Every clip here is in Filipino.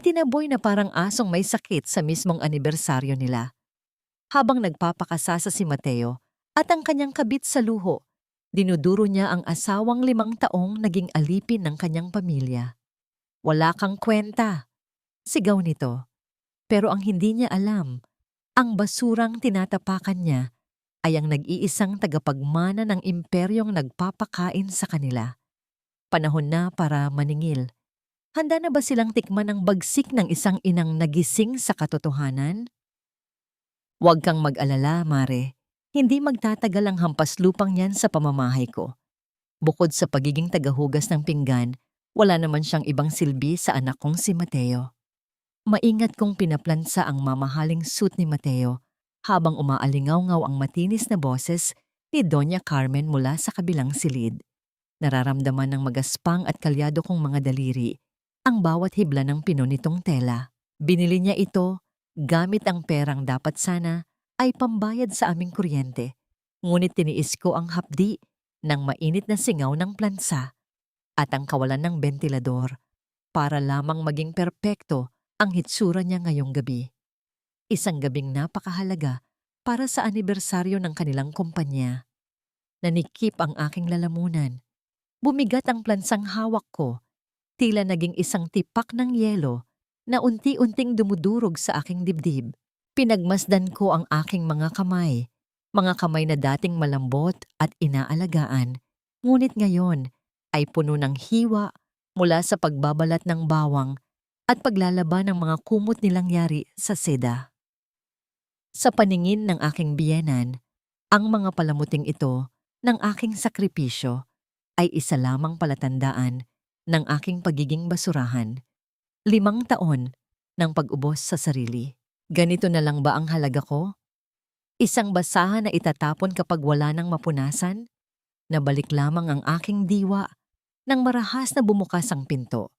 Itinaboy na parang asong may sakit sa mismong anibersaryo nila. Habang nagpapakasasa si Mateo at ang kanyang kabit sa luho, dinuduro niya ang asawang 5 taong naging alipin ng kanyang pamilya. Wala kang kwenta, sigaw nito. Pero ang hindi niya alam, ang basurang tinatapakan niya ay ang nag-iisang tagapagmana ng imperyong nagpapakain sa kanila. Panahon na para maningil. Handa na ba silang tikman ang bagsik ng isang inang nagising sa katotohanan? Huwag kang mag-alala, Mare. Hindi magtatagal ang hampas lupang niyan sa pamamahay ko. Bukod sa pagiging tagahugas ng pinggan, wala naman siyang ibang silbi sa anak kong si Mateo. Maingat kong pinaplansa ang mamahaling suit ni Mateo habang umaalingaw-ngaw ang matinis na boses ni Doña Carmen mula sa kabilang silid. Nararamdaman ng magaspang at kalyado kong mga daliri ang bawat hibla ng pino nitong tela. Binili niya ito gamit ang perang dapat sana ay pambayad sa aming kuryente. Ngunit tiniis ko ang hapdi ng mainit na singaw ng plansa at ang kawalan ng bentilador para lamang maging perpekto ang hitsura niya ngayong gabi. Isang gabing napakahalaga para sa anibersaryo ng kanilang kumpanya. Nanikip ang aking lalamunan. Bumigat ang plansang hawak ko, tila naging isang tipak ng yelo na unti-unting dumudurog sa aking dibdib. Pinagmasdan ko ang aking mga kamay na dating malambot at inaalagaan, ngunit ngayon ay puno ng hiwa mula sa pagbabalat ng bawang at paglalaban ng mga kumot nilang yari sa seda. Sa paningin ng aking biyenan, ang mga palamuting ito ng aking sakripisyo ay isa lamang palatandaan ng aking pagiging basurahan. 5 taon ng pag-ubos sa sarili. Ganito na lang ba ang halaga ko? Isang basahan na itatapon kapag wala nang mapunasan? Nabalik lamang ang aking diwa nang marahas na bumukas ang pinto.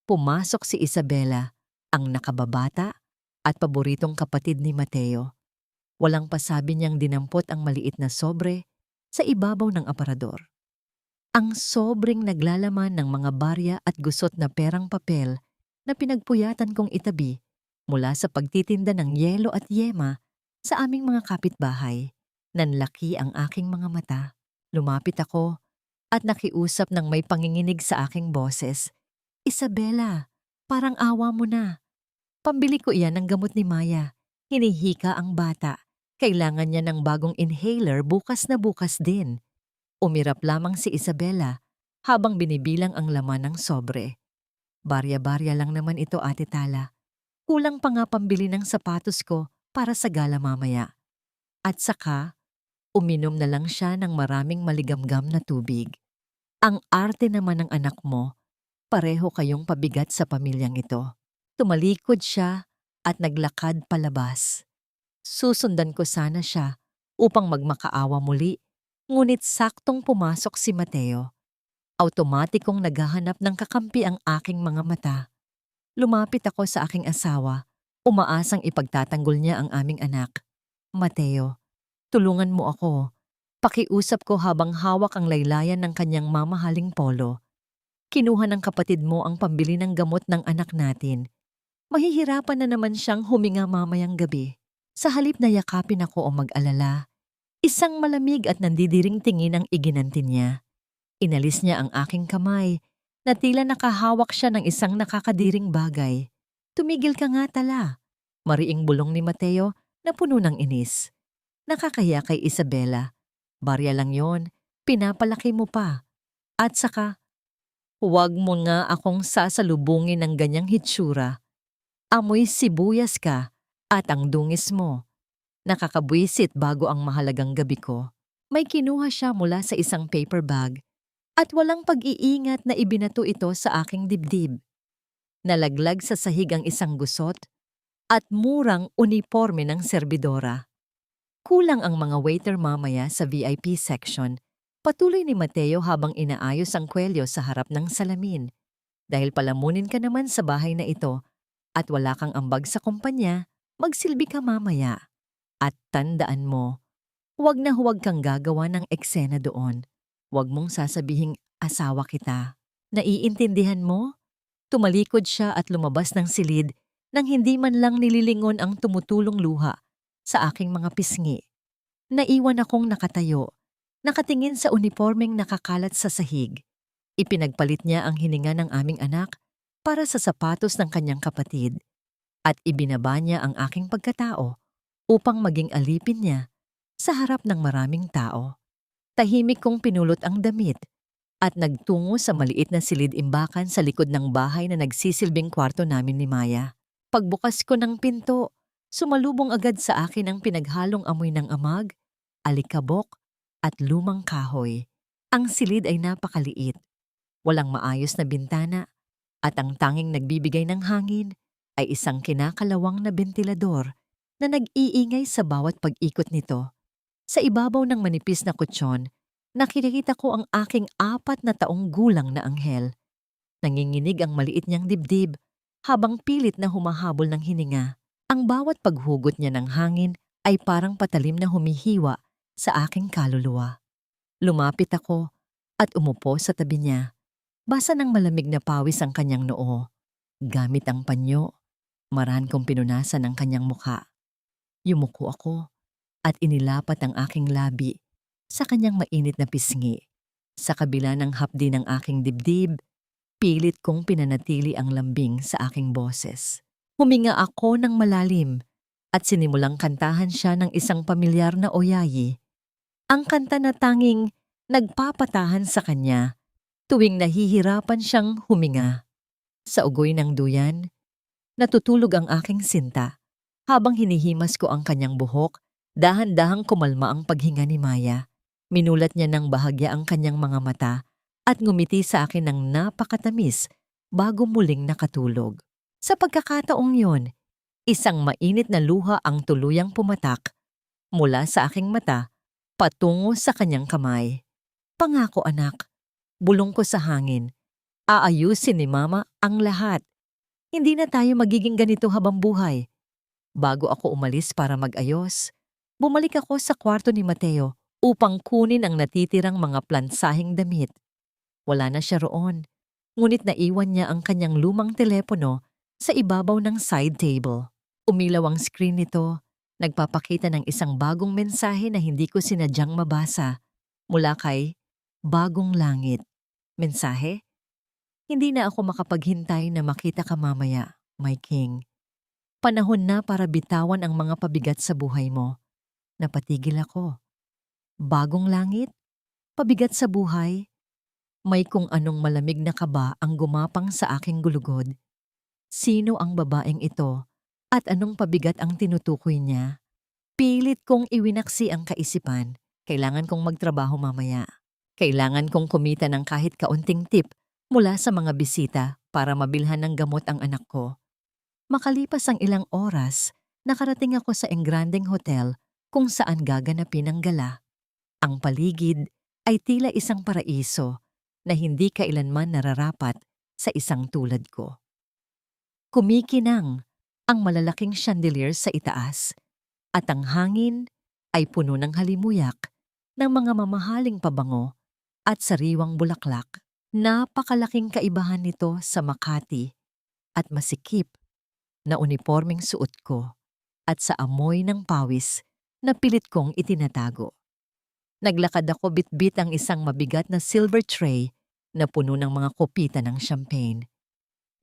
Pumasok si Isabela, ang nakababata at paboritong kapatid ni Mateo. Walang pasabi niyang dinampot ang maliit na sobre sa ibabaw ng aparador. Ang sobreng naglalaman ng mga barya at gusot na perang papel na pinagpuyatan kong itabi mula sa pagtitinda ng yelo at yema sa aming mga kapitbahay. Nanlaki ang aking mga mata. Lumapit ako at nakiusap ng may panginginig sa aking boses. Isabela, parang awa mo na. Pambili ko iyan ng gamot ni Maya. Hinihika ang bata. Kailangan niya ng bagong inhaler bukas na bukas din. Umirap lamang si Isabela habang binibilang ang laman ng sobre. Barya-barya lang naman ito, Ate Tala. Kulang pa nga pambili ng sapatos ko para sa gala mamaya. At saka, uminom na lang siya ng maraming maligamgam na tubig. Ang arte naman ng anak mo. Pareho kayong pabigat sa pamilyang ito. Tumalikod siya at naglakad palabas. Susundan ko sana siya upang magmakaawa muli, ngunit saktong pumasok si Mateo. Automatikong naghahanap ng kakampi ang aking mga mata. Lumapit ako sa aking asawa, umaasang ipagtatanggol niya ang aming anak. Mateo, tulungan mo ako. Pakiusap ko habang hawak ang laylayan ng kanyang mamahaling polo. Kinuha ng kapatid mo ang pambili ng gamot ng anak natin. Mahihirapan na naman siyang huminga mamayang gabi. Sa halip na yakapin ako o mag-alala, isang malamig at nandidiring tingin ang iginanti niya. Inalis niya ang aking kamay na tila nakahawak siya ng isang nakakadiring bagay. Tumigil ka nga tala. Mariing bulong ni Mateo na puno ng inis. Nakakaya kay Isabela. Barya lang yon, pinapalaki mo pa. At saka, huwag mo nga akong sasalubungin ng ganyang hitsura. Amoy sibuyas ka at ang dungis mo. Nakakabwisit bago ang mahalagang gabi ko. May kinuha siya mula sa isang paper bag at walang pag-iingat na ibinato ito sa aking dibdib. Nalaglag sa sahig ang isang gusot at murang uniforme ng serbidora. Kulang ang mga waiter mamaya sa VIP section. Patuloy ni Mateo habang inaayos ang kwelyo sa harap ng salamin. Dahil palamunin ka naman sa bahay na ito at wala kang ambag sa kumpanya, magsilbi ka mamaya. At tandaan mo, huwag na huwag kang gagawa ng eksena doon. Huwag mong sasabihing asawa kita. Naiintindihan mo? Tumalikod siya at lumabas ng silid nang hindi man lang nililingon ang tumutulong luha sa aking mga pisngi. Naiwan akong nakatayo, nakatingin sa unipormeng nakakalat sa sahig. Ipinagpalit niya ang hininga ng aming anak para sa sapatos ng kanyang kapatid at ibinaba niya ang aking pagkatao upang maging alipin niya sa harap ng maraming tao. Tahimik kong pinulot ang damit at nagtungo sa maliit na silid-imbakan sa likod ng bahay na nagsisilbing kwarto namin ni Maya. Pagbukas ko ng pinto, sumalubong agad sa akin ang pinaghalong amoy ng amag, alikabok at lumang kahoy. Ang silid ay napakaliit, walang maayos na bintana at ang tanging nagbibigay ng hangin ay isang kinakalawang na bentilador na nag-iingay sa bawat pag-ikot nito. Sa ibabaw ng manipis na kutsyon, nakikita ko ang aking 4 na taong gulang na anghel. Nanginginig ang maliit niyang dibdib habang pilit na humahabol ng hininga. Ang bawat paghugot niya ng hangin ay parang patalim na humihiwa sa aking kaluluwa. Lumapit ako at umupo sa tabi niya. Basa ng malamig na pawis ang kanyang noo. Gamit ang panyo, maran kong pinunasan ang kanyang mukha. Yumuko ako at inilapat ang aking labi sa kanyang mainit na pisngi. Sa kabila ng hapdi ng aking dibdib, pilit kong pinanatili ang lambing sa aking boses. Huminga ako ng malalim at sinimulang kantahan siya ng isang pamilyar na oyayi. Ang kanta na tanging nagpapatahan sa kanya tuwing nahihirapan siyang huminga. Sa ugoy ng duyan, natutulog ang aking sinta habang hinihimas ko ang kanyang buhok. Dahan-dahang kumalma ang paghinga ni Maya. Minulat niya ng bahagya ang kanyang mga mata at ngumiti sa akin ng napakatamis bago muling nakatulog. Sa pagkakataong yon, isang mainit na luha ang tuluyang pumatak mula sa aking mata patungo sa kanyang kamay. Pangako anak, bulong ko sa hangin, aayusin ni Mama ang lahat. Hindi na tayo magiging ganito habang buhay. Bago ako umalis para mag-ayos, bumalik ako sa kwarto ni Mateo upang kunin ang natitirang mga plansaheng damit. Wala na siya roon, ngunit naiwan niya ang kanyang lumang telepono sa ibabaw ng side table. Umilaw ang screen nito, nagpapakita ng isang bagong mensahe na hindi ko sinadyang mabasa mula kay Bagong Langit. Mensahe? Hindi na ako makapaghintay na makita ka mamaya, my king. Panahon na para bitawan ang mga pabigat sa buhay mo. Napatigil ako. Bagong langit? Pabigat sa buhay? May kung anong malamig na kaba ang gumapang sa aking gulugod. Sino ang babaeng ito at anong pabigat ang tinutukoy niya? Pilit kong iwinaksi ang kaisipan. Kailangan kong magtrabaho mamaya. Kailangan kong kumita ng kahit kaunting tip mula sa mga bisita para mabilhan ng gamot ang anak ko. Makalipas ang ilang oras, nakarating ako sa Engrandeng Hotel kung saan gaganapin ang gala. Ang paligid ay tila isang paraiso na hindi kailanman nararapat sa isang tulad ko. Kumikinang ang malalaking chandelier sa itaas at ang hangin ay puno ng halimuyak ng mga mamahaling pabango at sariwang bulaklak. Napakalaking kaibahan nito sa Makati at masikip na unipormeng suot ko at sa amoy ng pawis na pilit kong itinatago. Naglakad ako bitbit ang isang mabigat na silver tray na puno ng mga kopita ng champagne.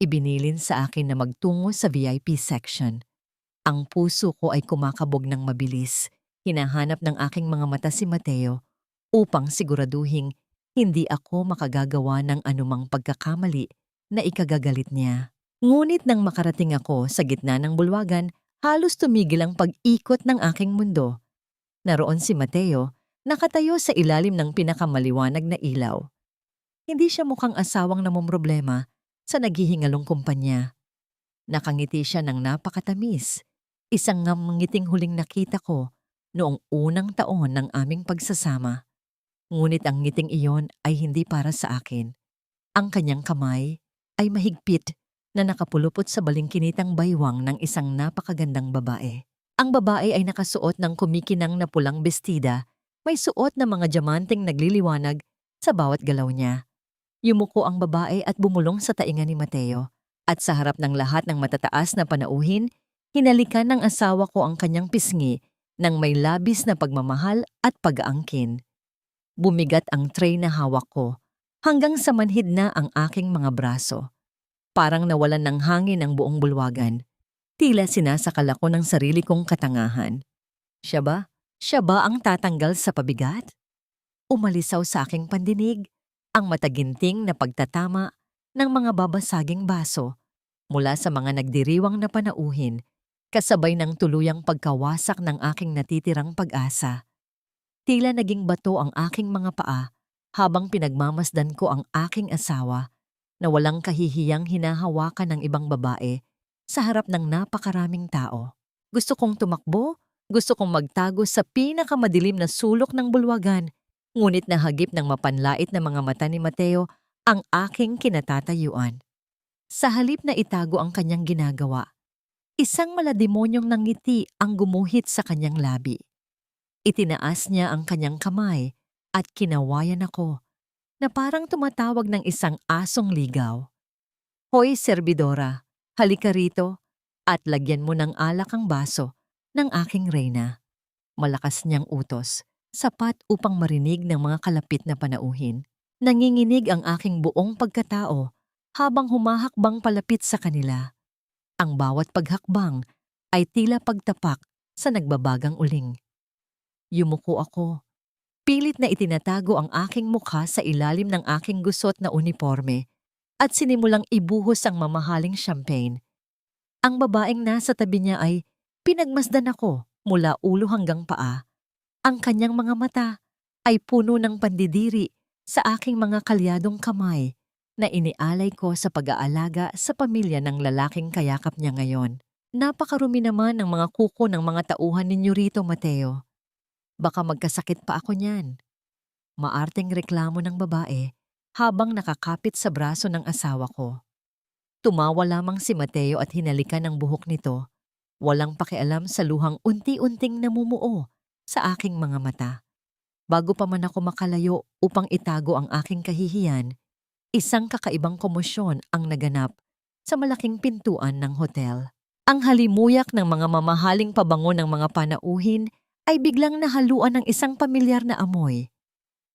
Ibinilin sa akin na magtungo sa VIP section. Ang puso ko ay kumakabog ng mabilis. Hinahanap ng aking mga mata si Mateo upang siguraduhing hindi ako makagagawa ng anumang pagkakamali na ikagagalit niya. Ngunit nang makarating ako sa gitna ng bulwagan, halos tumigil ang pag-ikot ng aking mundo. Naroon si Mateo, nakatayo sa ilalim ng pinakamaliwanag na ilaw. Hindi siya mukhang asawang namumroblema sa naghihingalong kumpanya. Nakangiti siya ng napakatamis, isang ngiting huling nakita ko noong unang taon ng aming pagsasama. Ngunit ang ngiting iyon ay hindi para sa akin. Ang kanyang kamay ay mahigpit na nakapulupot sa balingkinitang baywang ng isang napakagandang babae. Ang babae ay nakasuot ng kumikinang na pulang bestida, may suot na mga diamanteng nagliliwanag sa bawat galaw niya. Yumuko ang babae at bumulong sa tainga ni Mateo. At sa harap ng lahat ng matataas na panauhin, hinalikan ng asawa ko ang kanyang pisngi ng may labis na pagmamahal at pag-aangkin. Bumigat ang tray na hawak ko hanggang sa manhid na ang aking mga braso. Parang nawalan ng hangin ang buong bulwagan. Tila sinasakal ako ng sarili kong katangahan. Siya ba? Siya ba ang tatanggal sa pabigat? Umalisaw sa aking pandinig ang mataginting na pagtatama ng mga babasaging baso mula sa mga nagdiriwang na panauhin, kasabay ng tuluyang pagkawasak ng aking natitirang pag-asa. Tila naging bato ang aking mga paa habang pinagmamasdan ko ang aking asawa na walang kahihiyang hinahawakan ng ibang babae sa harap ng napakaraming tao. Gusto kong tumakbo, gusto kong magtago sa pinakamadilim na sulok ng bulwagan, ngunit nahagip ng mapanlait na mga mata ni Mateo ang aking kinatatayuan. Sa halip na itago ang kanyang ginagawa, isang malademonyong nangiti ang gumuhit sa kanyang labi. Itinaas niya ang kanyang kamay at kinawayan ako na parang tumatawag ng isang asong ligaw. Hoy, serbidora, halika rito at lagyan mo ng alak ang baso ng aking reyna. Malakas niyang utos, sapat upang marinig ng mga kalapit na panauhin. Nanginginig ang aking buong pagkatao habang humahakbang palapit sa kanila. Ang bawat paghakbang ay tila pagtapak sa nagbabagang uling. Yumuko ako. Pilit na itinatago ang aking mukha sa ilalim ng aking gusot na uniforme at sinimulang ibuhos ang mamahaling champagne. Ang babaeng nasa tabi niya ay pinagmasdan ako mula ulo hanggang paa. Ang kanyang mga mata ay puno ng pandidiri sa aking mga kalyadong kamay na inialay ko sa pag-aalaga sa pamilya ng lalaking kayakap niya ngayon. Napakarumi naman ng mga kuko ng mga tauhan ninyo rito, Mateo. Baka magkasakit pa ako niyan. Maarteng reklamo ng babae habang nakakapit sa braso ng asawa ko. Tumawa lamang si Mateo at hinalikan ang buhok nito. Walang pakialam sa luhang unti-unting namumuo sa aking mga mata. Bago pa man ako makalayo upang itago ang aking kahihiyan, isang kakaibang komosyon ang naganap sa malaking pintuan ng hotel. Ang halimuyak ng mga mamahaling pabango ng mga panauhin ay biglang nahaluan ng isang pamilyar na amoy.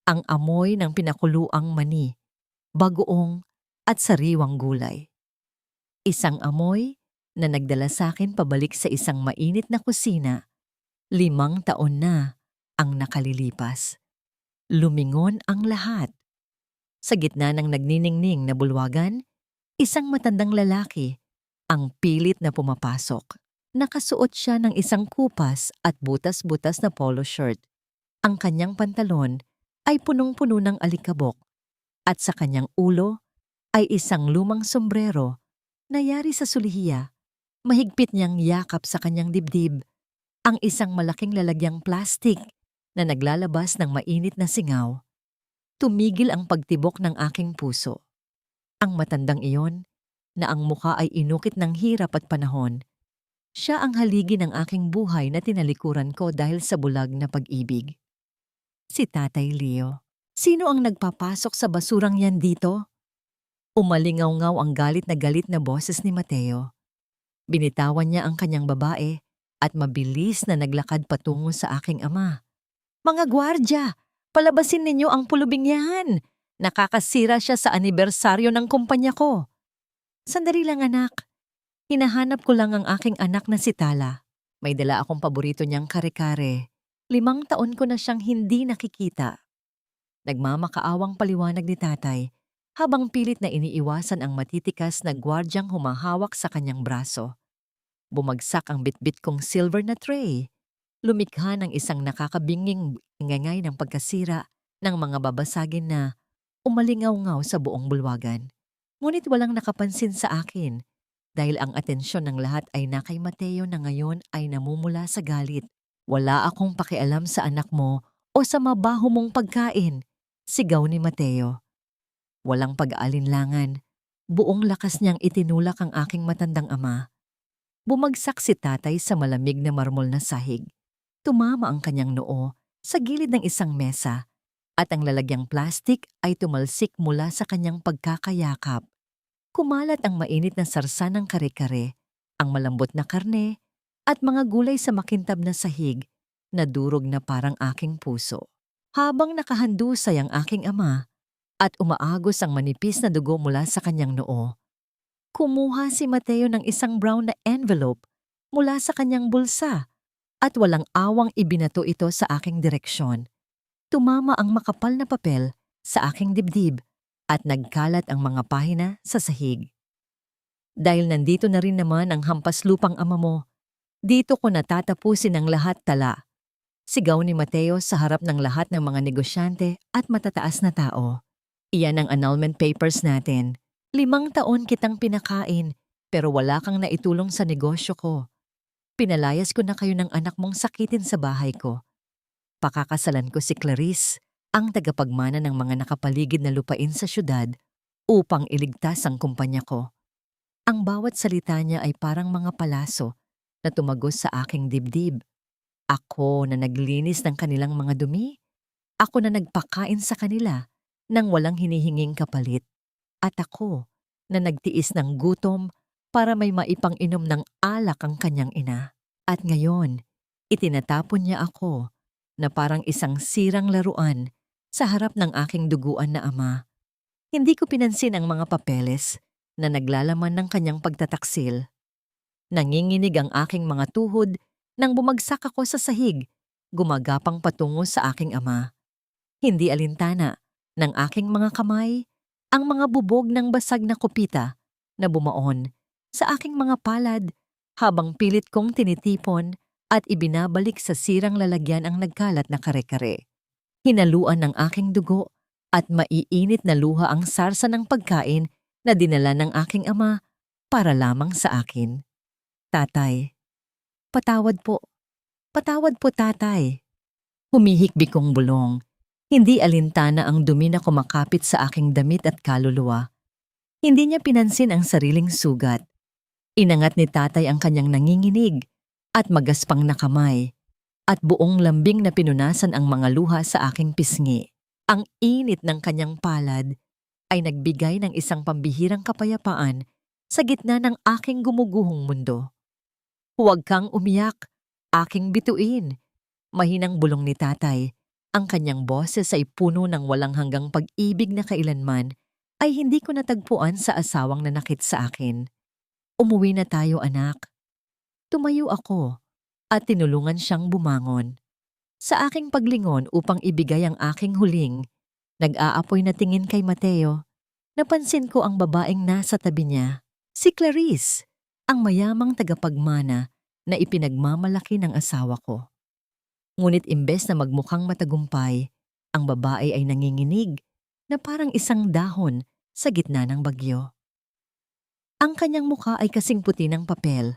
Ang amoy ng pinakuluang mani, bagoong at sariwang gulay. Isang amoy na nagdala sa akin pabalik sa isang mainit na kusina. 5 taon na ang nakalilipas. Lumingon ang lahat. Sa gitna ng nagniningning na bulwagan, isang matandang lalaki ang pilit na pumapasok. Nakasuot siya ng isang kupas at butas-butas na polo shirt. Ang kanyang pantalon ay punong-puno ng alikabok at sa kanyang ulo ay isang lumang sombrero na yari sa sulihiya. Mahigpit niyang yakap sa kanyang dibdib ang isang malaking lalagyang plastik na naglalabas ng mainit na singaw. Tumigil ang pagtibok ng aking puso. Ang matandang iyon, na ang muka ay inukit ng hirap at panahon, siya ang haligi ng aking buhay na tinalikuran ko dahil sa bulag na pag-ibig. Si Tatay Leo. Sino ang nagpapasok sa basurang yan dito? Umalingaw-ngaw ang galit na boses ni Mateo. Binitawan niya ang kanyang babae at mabilis na naglakad patungo sa aking ama. Mga gwardya, palabasin ninyo ang pulubing yan. Nakakasira siya sa anibersaryo ng kumpanya ko. Sandali lang, anak. Hinahanap ko lang ang aking anak na si Tala. May dala akong paborito niyang kare-kare. 5 taon ko na siyang hindi nakikita. Nagmamakaawang paliwanag ni tatay habang pilit na iniiwasan ang matitikas na gwardyang humahawak sa kanyang braso. Bumagsak ang bitbit kong silver na tray. Lumikha ng isang nakakabinging ingay ng pagkasira ng mga babasagin na umalingaw-ngaw sa buong bulwagan. Ngunit walang nakapansin sa akin dahil ang atensyon ng lahat ay na kay Mateo na ngayon ay namumula sa galit. Wala akong pakialam sa anak mo o sa mabaho mong pagkain, sigaw ni Mateo. Walang pag-aalinlangan, buong lakas niyang itinulak ang aking matandang ama. Bumagsak si tatay sa malamig na marmol na sahig. Tumama ang kanyang noo sa gilid ng isang mesa at ang lalagyang plastik ay tumalsik mula sa kanyang pagkakayakap. Kumalat ang mainit na sarsa ng kare-kare, ang malambot na karne, at mga gulay sa makintab na sahig na durog na parang aking puso. Habang nakahandusay ang aking ama at umaagos ang manipis na dugo mula sa kanyang noo, kumuha si Mateo ng isang brown na envelope mula sa kanyang bulsa at walang awang ibinato ito sa aking direksyon. Tumama ang makapal na papel sa aking dibdib at nagkalat ang mga pahina sa sahig. Dahil nandito na rin naman ang hampas lupang ama mo, dito ko natatapusin ang lahat tala. Sigaw ni Mateo sa harap ng lahat ng mga negosyante at matataas na tao. Iyan ang annulment papers natin. 5 taon kitang pinakain pero wala kang naitulong sa negosyo ko. Pinalayas ko na kayo ng anak mong sakitin sa bahay ko. Pakakasalan ko si Clarice, ang tagapagmana ng mga nakapaligid na lupain sa syudad, upang iligtas ang kumpanya ko. Ang bawat salita niya ay parang mga palaso na tumagos sa aking dibdib. Ako na naglinis ng kanilang mga dumi. Ako na nagpakain sa kanila nang walang hinihinging kapalit. At ako na nagtiis ng gutom para may maipang-inom ng alak ang kanyang ina. At ngayon, itinatapon niya ako na parang isang sirang laruan sa harap ng aking duguan na ama. Hindi ko pinansin ang mga papeles na naglalaman ng kanyang pagtataksil. Nanginginig ang aking mga tuhod nang bumagsak ako sa sahig, gumagapang patungo sa aking ama. Hindi alintana ng aking mga kamay ang mga bubog ng basag na kopita na bumaon sa aking mga palad habang pilit kong tinitipon at ibinabalik sa sirang lalagyan ang nagkalat na kare-kare. Hinaluan ng aking dugo at maiinit na luha ang sarsa ng pagkain na dinala ng aking ama para lamang sa akin. Tatay, patawad po. Patawad po, tatay. Humihikbi kong bulong. Hindi alintana ang dumi na kumakapit sa aking damit at kaluluwa. Hindi niya pinansin ang sariling sugat. Inangat ni tatay ang kanyang nanginginig at magaspang na kamay at buong lambing na pinunasan ang mga luha sa aking pisngi. Ang init ng kanyang palad ay nagbigay ng isang pambihirang kapayapaan sa gitna ng aking gumuguhong mundo. Huwag kang umiyak, aking bituin. Mahinang bulong ni tatay. Ang kanyang boses ay puno ng walang hanggang pag-ibig na kailanman ay hindi ko natagpuan sa asawang nanakit sa akin. Umuwi na tayo, anak. Tumayo ako at tinulungan siyang bumangon. Sa aking paglingon upang ibigay ang aking huling, nag-aapoy na tingin kay Mateo. Napansin ko ang babaeng nasa tabi niya, si Clarice, ang mayamang tagapagmana na ipinagmamalaki ng asawa ko. Ngunit imbes na magmukhang matagumpay, ang babae ay nanginginig na parang isang dahon sa gitna ng bagyo. Ang kanyang mukha ay kasing puti ng papel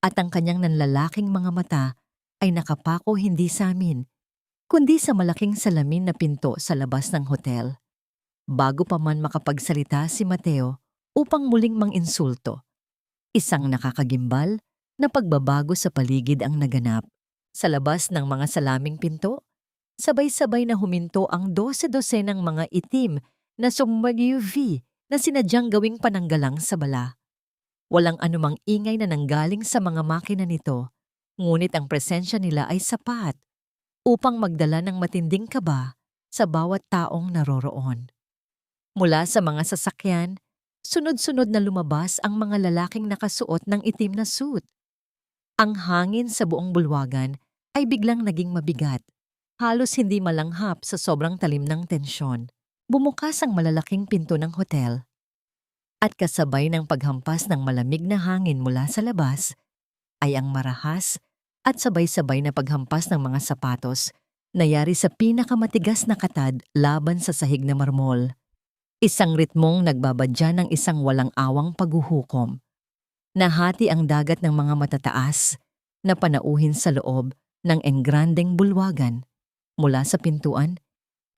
at ang kanyang nanlalaking mga mata ay nakapako hindi sa amin, kundi sa malaking salamin na pinto sa labas ng hotel. Bago pa man makapagsalita si Mateo upang muling manginsulto, isang nakakagimbal na pagbabago sa paligid ang naganap. Sa labas ng mga salaming pinto, sabay-sabay na huminto ang 12 ng mga itim na SUV na sinadyang gawing pananggalang sa bala. Walang anumang ingay na nanggaling sa mga makina nito, ngunit ang presensya nila ay sapat upang magdala ng matinding kaba sa bawat taong naroroon. Mula sa mga sasakyan, sunod-sunod na lumabas ang mga lalaking nakasuot ng itim na suit. Ang hangin sa buong bulwagan ay biglang naging mabigat, halos hindi malanghap sa sobrang talim ng tensyon. Bumukas ang malalaking pinto ng hotel. At kasabay ng paghampas ng malamig na hangin mula sa labas, ay ang marahas at sabay-sabay na paghampas ng mga sapatos na yari sa pinakamatigas na katad laban sa sahig na marmol. Isang ritmong nagbabadya ng isang walang awang paghuhukom. Nahati ang dagat ng mga matataas na panauhin sa loob ng engrandeng bulwagan. Mula sa pintuan,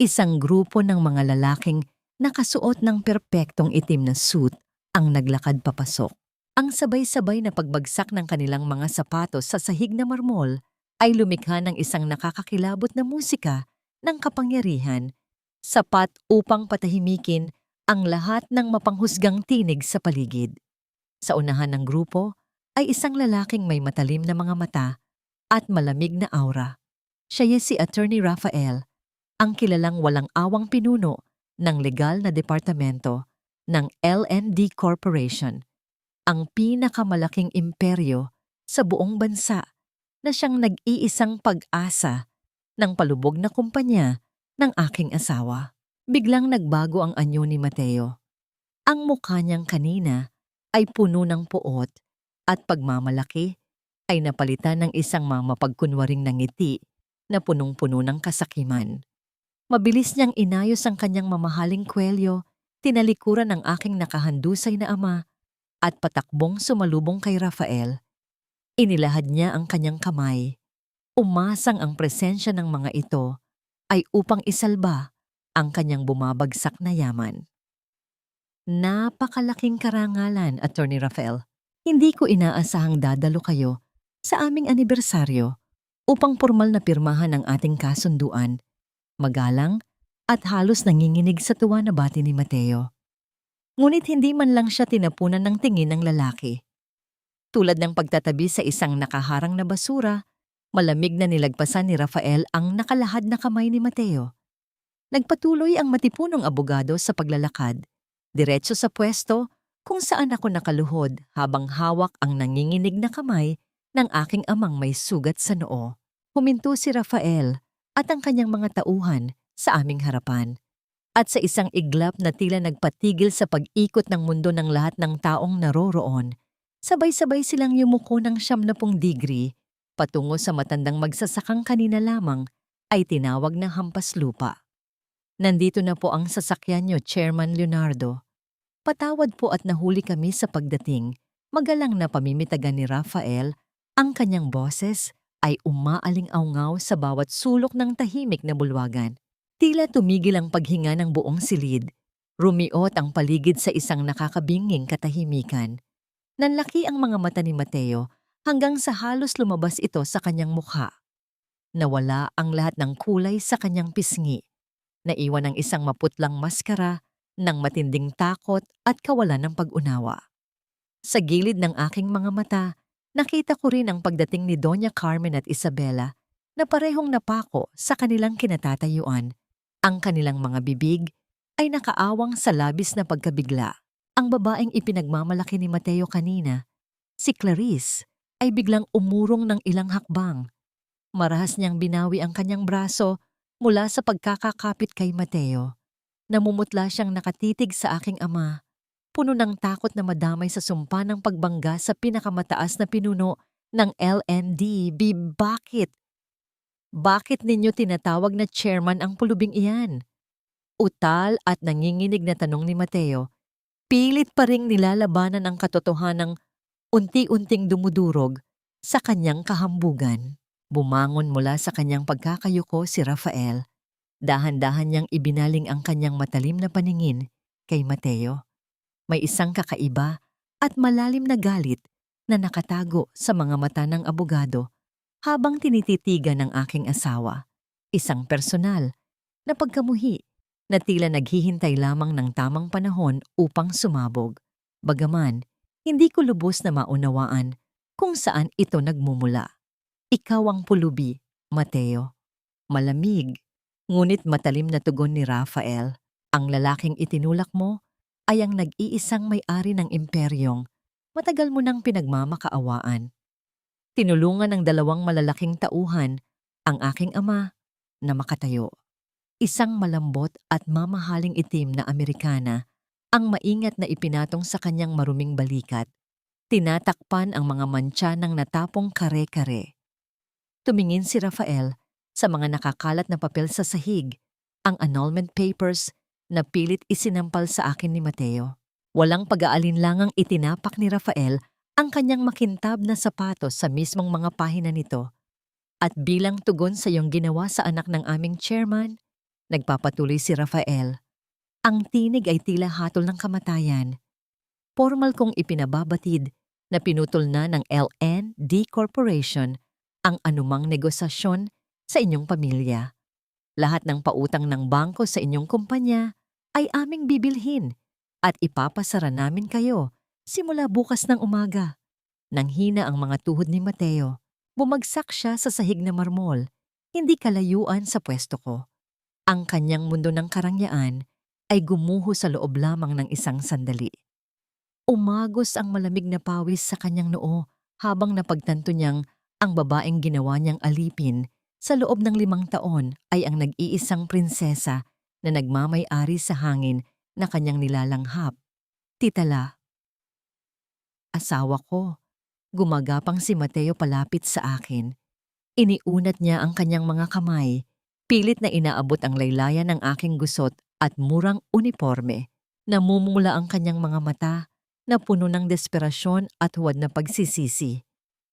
isang grupo ng mga lalaking nakasuot ng perpektong itim na suit ang naglakad papasok. Ang sabay-sabay na pagbagsak ng kanilang mga sapatos sa sahig na marmol ay lumikha ng isang nakakakilabot na musika ng kapangyarihan, sapat upang patahimikin ang lahat ng mapanghusgang tinig sa paligid. Sa unahan ng grupo ay isang lalaking may matalim na mga mata at malamig na aura. Siya si Attorney Rafael, ang kilalang walang awang pinuno ng legal na departamento ng LND Corporation, ang pinakamalaking imperyo sa buong bansa na siyang nag-iisang pag-asa ng palubog na kumpanya ng aking asawa. Biglang nagbago ang anyo ni Mateo. Ang mukha niyang kanina ay puno ng puot at pagmamalaki ay napalitan ng isang mapagkunwaring na ngiti na punong-puno ng kasakiman. Mabilis niyang inayos ang kanyang mamahaling kwelyo, tinalikuran ang aking nakahandusay na ama at patakbong sumalubong kay Rafael. Inilahad niya ang kanyang kamay. Umasang ang presensya ng mga ito ay upang isalba ang kanyang bumabagsak na yaman. Napakalaking karangalan, Attorney Rafael. Hindi ko inaasahang dadalo kayo sa aming anibersaryo upang formal na pirmahan ang ating kasunduan. Magalang at halos nanginginig sa tuwa na bati ni Mateo. Ngunit hindi man lang siya tinapunan ng tingin ng lalaki. Tulad ng pagtatabi sa isang nakaharang na basura, malamig na nilagpasan ni Rafael ang nakalahad na kamay ni Mateo. Nagpatuloy ang matipunong abogado sa paglalakad, diretso sa pwesto kung saan ako nakaluhod habang hawak ang nanginginig na kamay ng aking amang may sugat sa noo. Huminto si Rafael at ang kanyang mga tauhan sa aming harapan. At sa isang iglap na tila nagpatigil sa pag-ikot ng mundo ng lahat ng taong naroroon, sabay-sabay silang yumuko ng 70 degree patungo sa matandang magsasakang kanina lamang ay tinawag na hampas lupa. Nandito na po ang sasakyan niyo, Chairman Leonardo. Patawad po at nahuli kami sa pagdating. Magalang na pamimitagan ni Rafael, ang kanyang boses ay umaaling-awngaw sa bawat sulok ng tahimik na bulwagan. Tila tumigil ang paghinga ng buong silid. Rumiot ang paligid sa isang nakakabinging katahimikan. Nanlaki ang mga mata ni Mateo hanggang sa halos lumabas ito sa kanyang mukha. Nawala ang lahat ng kulay sa kanyang pisngi. Naiwan ang isang maputlang maskara ng matinding takot at kawalan ng pag-unawa. Sa gilid ng aking mga mata, nakita ko rin ang pagdating ni Doña Carmen at Isabela na parehong napako sa kanilang kinatatayuan. Ang kanilang mga bibig ay nakaawang sa labis na pagkabigla. Ang babaeng ipinagmamalaki ni Mateo kanina, si Clarice, ay biglang umurong ng ilang hakbang. Marahas niyang binawi ang kanyang braso mula sa pagkakakapit kay Mateo. Namumutla siyang nakatitig sa aking ama, puno ng takot na madamay sa sumpa ng pagbangga sa pinakamataas na pinuno ng LND. Bakit? Bakit ninyo tinatawag na chairman ang pulubing iyan? Utal at nanginginig na tanong ni Mateo, pilit pa ring nilalabanan ang katotohanang unti-unting dumudurog sa kanyang kahambugan. Bumangon mula sa kanyang pagkakayuko si Rafael. Dahan-dahan niyang ibinaling ang kanyang matalim na paningin kay Mateo. May isang kakaiba at malalim na galit na nakatago sa mga mata ng abogado habang tinititigan ng aking asawa. Isang personal na pagkamuhi na tila naghihintay lamang ng tamang panahon upang sumabog. Bagaman, hindi ko lubos na maunawaan kung saan ito nagmumula. Ikaw ang pulubi, Mateo. Malamig, ngunit matalim na tugon ni Rafael. Ang lalaking itinulak mo ay ang nag-iisang may-ari ng imperyong matagal mo nang pinagmamakaawaan. Tinulungan ng 2 malalaking tauhan ang aking ama na makatayo. Isang malambot at mamahaling itim na Amerikana ang maingat na ipinatong sa kanyang maruming balikat. Tinatakpan ang mga mantsa ng natapong kare-kare. Tumingin si Rafael sa mga nakakalat na papel sa sahig, ang annulment papers na pilit isinampal sa akin ni Mateo. Walang pag-aalinlangang itinapak ni Rafael ang kanyang makintab na sapatos sa mismong mga pahina nito. At bilang tugon sa iyong ginawa sa anak ng aming chairman, nagpapatuloy si Rafael. Ang tinig ay tila hatol ng kamatayan. Formal kong ipinababatid na pinutol na ng LND Corporation ang anumang negosasyon sa inyong pamilya. Lahat ng pautang ng bangko sa inyong kumpanya ay aming bibilhin at ipapasara namin kayo simula bukas ng umaga. Nang hina ang mga tuhod ni Mateo, bumagsak siya sa sahig na marmol, hindi kalayuan sa pwesto ko. Ang kanyang mundo ng karangyaan ay gumuho sa loob lamang ng isang sandali. Umagos ang malamig na pawis sa kanyang noo habang napagtanto niyang ang babaeng ginawa niyang alipin sa loob ng 5 taon ay ang nag-iisang prinsesa na nagmamay-ari sa hangin na kanyang nilalanghap. Titala, asawa ko. Gumagapang si Mateo palapit sa akin. Iniunat niya ang kanyang mga kamay. Pilit na inaabot ang laylayan ng aking gusot at murang uniforme. Namumula ang kanyang mga mata na puno ng desperasyon at huwad na pagsisisi.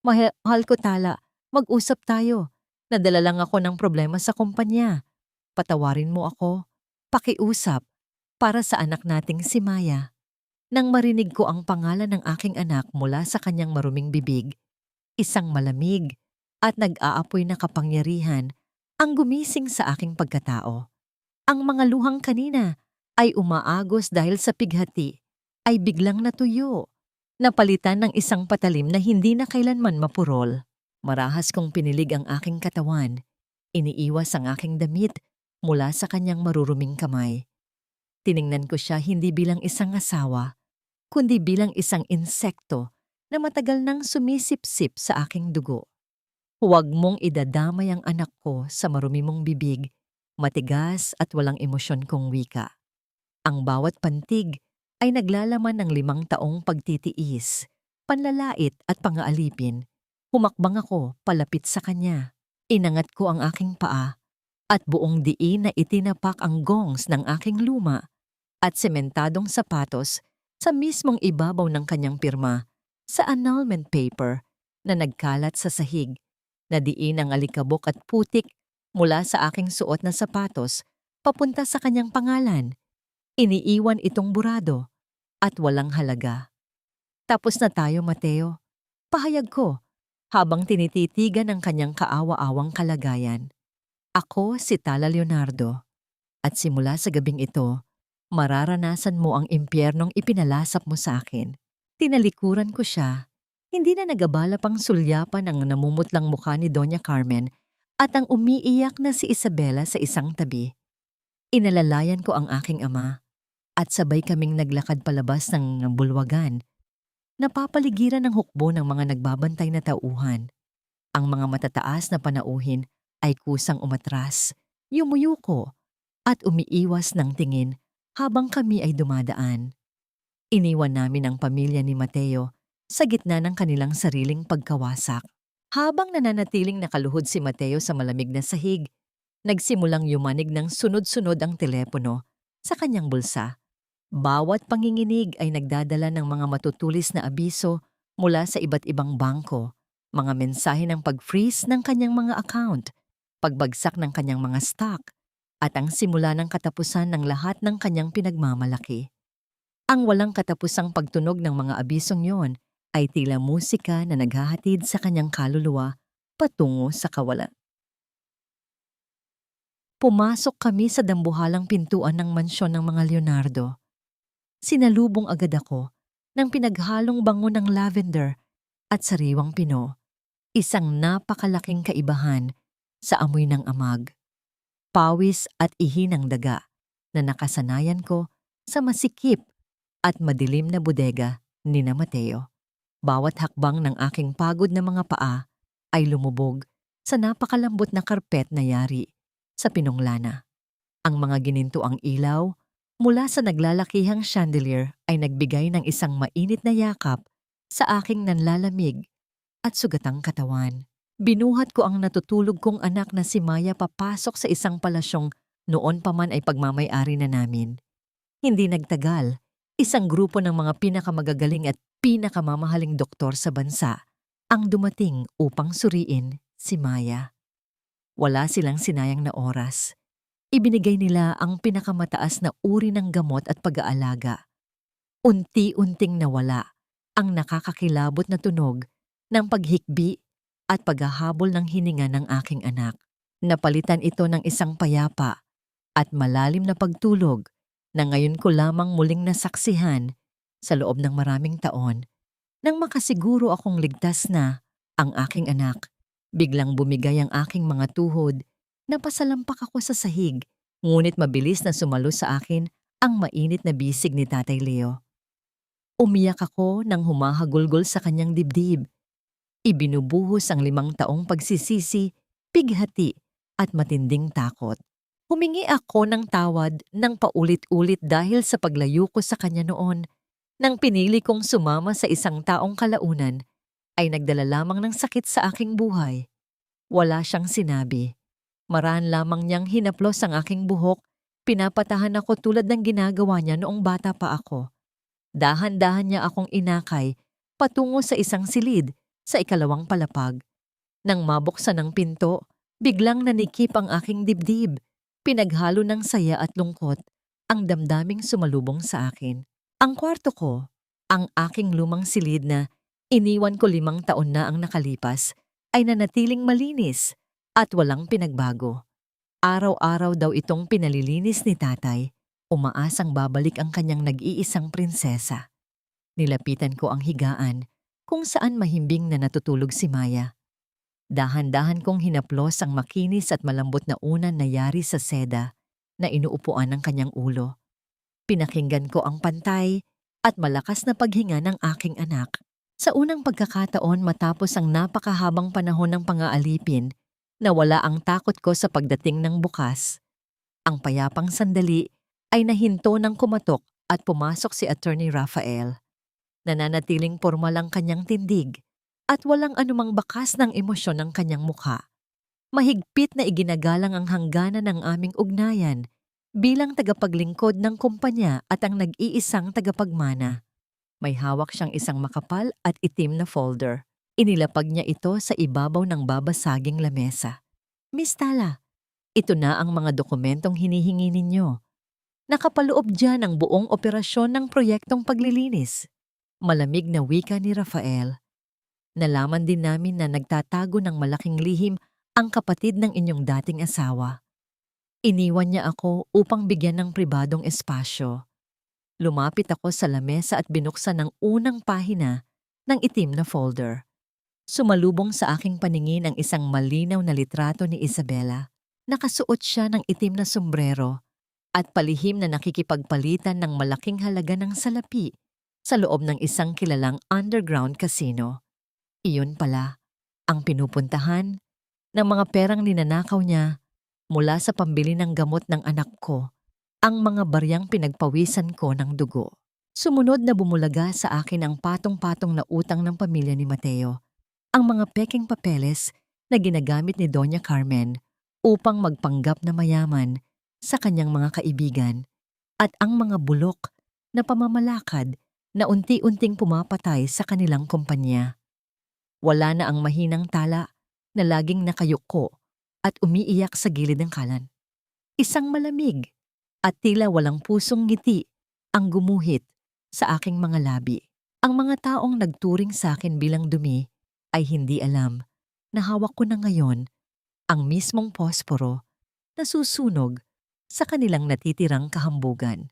Mahal ko Tala, mag-usap tayo. Nadala lang ako ng problema sa kumpanya. Patawarin mo ako. Pakiusap para sa anak nating si Maya. Nang marinig ko ang pangalan ng aking anak mula sa kanyang maruming bibig, isang malamig at nag-aapoy na kapangyarihan ang gumising sa aking pagkatao. Ang mga luhang kanina ay umaagos dahil sa pighati ay biglang natuyo, napalitan ng isang patalim na hindi na kailanman mapurol. Marahas kong pinilig ang aking katawan, iniiwas ang aking damit mula sa kanyang maruruming kamay. Tiningnan ko siya hindi bilang isang asawa, kundi bilang isang insekto na matagal nang sumisipsip sa aking dugo. Huwag mong idadamay ang anak ko sa marumi mong bibig, matigas at walang emosyon kong wika. Ang bawat pantig ay naglalaman ng 5 taong pagtitiis, panlalait at pangaalipin. Humakbang ako palapit sa kanya. Inangat ko ang aking paa at buong diin na itinapak ang gongs ng aking luma at sementadong sapatos sa mismong ibabaw ng kanyang pirma sa annulment paper na nagkalat sa sahig, na diin ang alikabok at putik mula sa aking suot na sapatos papunta sa kanyang pangalan. Iniiwan itong burado at walang halaga. Tapos na tayo, Mateo. Pahayag ko habang tinititigan ang kanyang kaawa-awang kalagayan. Ako si Tala Leonardo at simula sa gabing ito, mararanasan mo ang impyernong ipinalasap mo sa akin. Tinalikuran ko siya. Hindi na nagabala pang sulyapan ang namumutlang mukha ni Doña Carmen at ang umiiyak na si Isabela sa isang tabi. Inalalayan ko ang aking ama at sabay kaming naglakad palabas ng bulwagan. Napapaligiran ng hukbo ng mga nagbabantay na tauhan. Ang mga matataas na panauhin ay kusang umatras, yumuyuko at umiiwas ng tingin habang kami ay dumadaan. Iniwan namin ang pamilya ni Mateo sa gitna ng kanilang sariling pagkawasak. Habang nananatiling nakaluhod si Mateo sa malamig na sahig, nagsimulang yumanig ng sunod-sunod ang telepono sa kanyang bulsa. Bawat panginginig ay nagdadala ng mga matutulis na abiso mula sa iba't ibang bangko, mga mensahe ng pag-freeze ng kanyang mga account, pagbagsak ng kanyang mga stock, at ang simula ng katapusan ng lahat ng kanyang pinagmamalaki. Ang walang katapusang pagtunog ng mga abisong yon ay tila musika na naghahatid sa kanyang kaluluwa patungo sa kawalan. Pumasok kami sa dambuhalang pintuan ng mansyon ng mga Leonardo. Sinalubong agad ako ng pinaghalong bango ng lavender at sariwang pino, isang napakalaking kaibahan sa amoy ng amag, pawis at ihi ng daga na nakasanayan ko sa masikip at madilim na bodega ni na Mateo. Bawat hakbang ng aking pagod na mga paa ay lumubog sa napakalambot na karpet na yari sa pinonglana. Ang mga ginintuang ilaw mula sa naglalakihang chandelier ay nagbigay ng isang mainit na yakap sa aking nanlalamig at sugatang katawan. Binuhat ko ang natutulog kong anak na si Maya papasok sa isang palasyong noon pa man ay pagmamay-ari na namin. Hindi nagtagal, isang grupo ng mga pinakamagagaling at pinakamamahaling doktor sa bansa ang dumating upang suriin si Maya. Wala silang sinayang na oras. Ibinigay nila ang pinakamataas na uri ng gamot at pag-aalaga. Unti-unting nawala ang nakakakilabot na tunog ng paghikbi at paghahabol ng hininga ng aking anak. Napalitan ito ng isang payapa at malalim na pagtulog na ngayon ko lamang muling nasaksihan sa loob ng maraming taon. Nang makasiguro akong ligtas na ang aking anak, biglang bumigay ang aking mga tuhod. Napasalampak ako sa sahig, ngunit mabilis na sumalo sa akin ang mainit na bisig ni Tatay Leo. Umiyak ako nang humahagulgol sa kanyang dibdib. Ibinubuhos ang 5 taong pagsisisi, pighati at matinding takot. Humingi ako ng tawad ng paulit-ulit dahil sa paglayo ko sa kanya noon. Nang pinili kong sumama sa isang taong kalaunan, ay nagdala lamang ng sakit sa aking buhay. Wala siyang sinabi. Maraan lamang niyang hinaplos ang aking buhok, pinapatahan ako tulad ng ginagawa niya noong bata pa ako. Dahan-dahan niya akong inakay patungo sa isang silid sa 2 palapag. Nang mabuksan ang pinto, biglang nanikip ang aking dibdib. Pinaghalo ng saya at lungkot ang damdaming sumalubong sa akin. Ang kwarto ko, ang aking lumang silid na iniwan ko 5 taon na ang nakalipas, ay nanatiling malinis at walang pinagbago. Araw-araw daw itong pinalilinis ni tatay, umaasang babalik ang kanyang nag-iisang prinsesa. Nilapitan ko ang higaan kung saan mahimbing na natutulog si Maya. Dahan-dahan kong hinaplos ang makinis at malambot na unan na yari sa seda na inuupuan ng kanyang ulo. Pinakinggan ko ang pantay at malakas na paghinga ng aking anak. Sa unang pagkakataon matapos ang napakahabang panahon ng pang-aalipin, nawala ang takot ko sa pagdating ng bukas. Ang payapang sandali ay nahinto ng kumatok at pumasok si Attorney Rafael. Nananatiling pormal ang kanyang tindig at walang anumang bakas ng emosyon ng kanyang mukha. Mahigpit na iginagalang ang hangganan ng aming ugnayan bilang tagapaglingkod ng kumpanya at ang nag-iisang tagapagmana. May hawak siyang isang makapal at itim na folder. Inilapag niya ito sa ibabaw ng babasaging lamesa. Miss Tala, ito na ang mga dokumentong hinihingi ninyo. Nakapaloob dyan ang buong operasyon ng proyektong paglilinis. Malamig na wika ni Rafael. Nalaman din namin na nagtatago ng malaking lihim ang kapatid ng inyong dating asawa. Iniwan niya ako upang bigyan ng pribadong espasyo. Lumapit ako sa lamesa at binuksan ang unang pahina ng itim na folder. Sumalubong sa aking paningin ang isang malinaw na litrato ni Isabela. Nakasuot siya ng itim na sombrero at palihim na nakikipagpalitan ng malaking halaga ng salapi sa loob ng isang kilalang underground casino. Iyon pala ang pinupuntahan ng mga perang ninanakaw niya mula sa pambili ng gamot ng anak ko, ang mga baryang pinagpawisan ko ng dugo. Sumunod na bumulaga sa akin ang patong-patong na utang ng pamilya ni Mateo, ang mga peking papeles na ginagamit ni Doña Carmen upang magpanggap na mayaman sa kanyang mga kaibigan, at ang mga bulok na pamamalakad na unti-unting pumapatay sa kanilang kumpanya. Wala na ang mahinang tala na laging nakayuko at umiiyak sa gilid ng kalan. Isang malamig at tila walang pusong ngiti ang gumuhit sa aking mga labi. Ang mga taong nagturing sa akin bilang dumi ay hindi alam na hawak ko na ngayon ang mismong posporo na susunog sa kanilang natitirang kahambugan.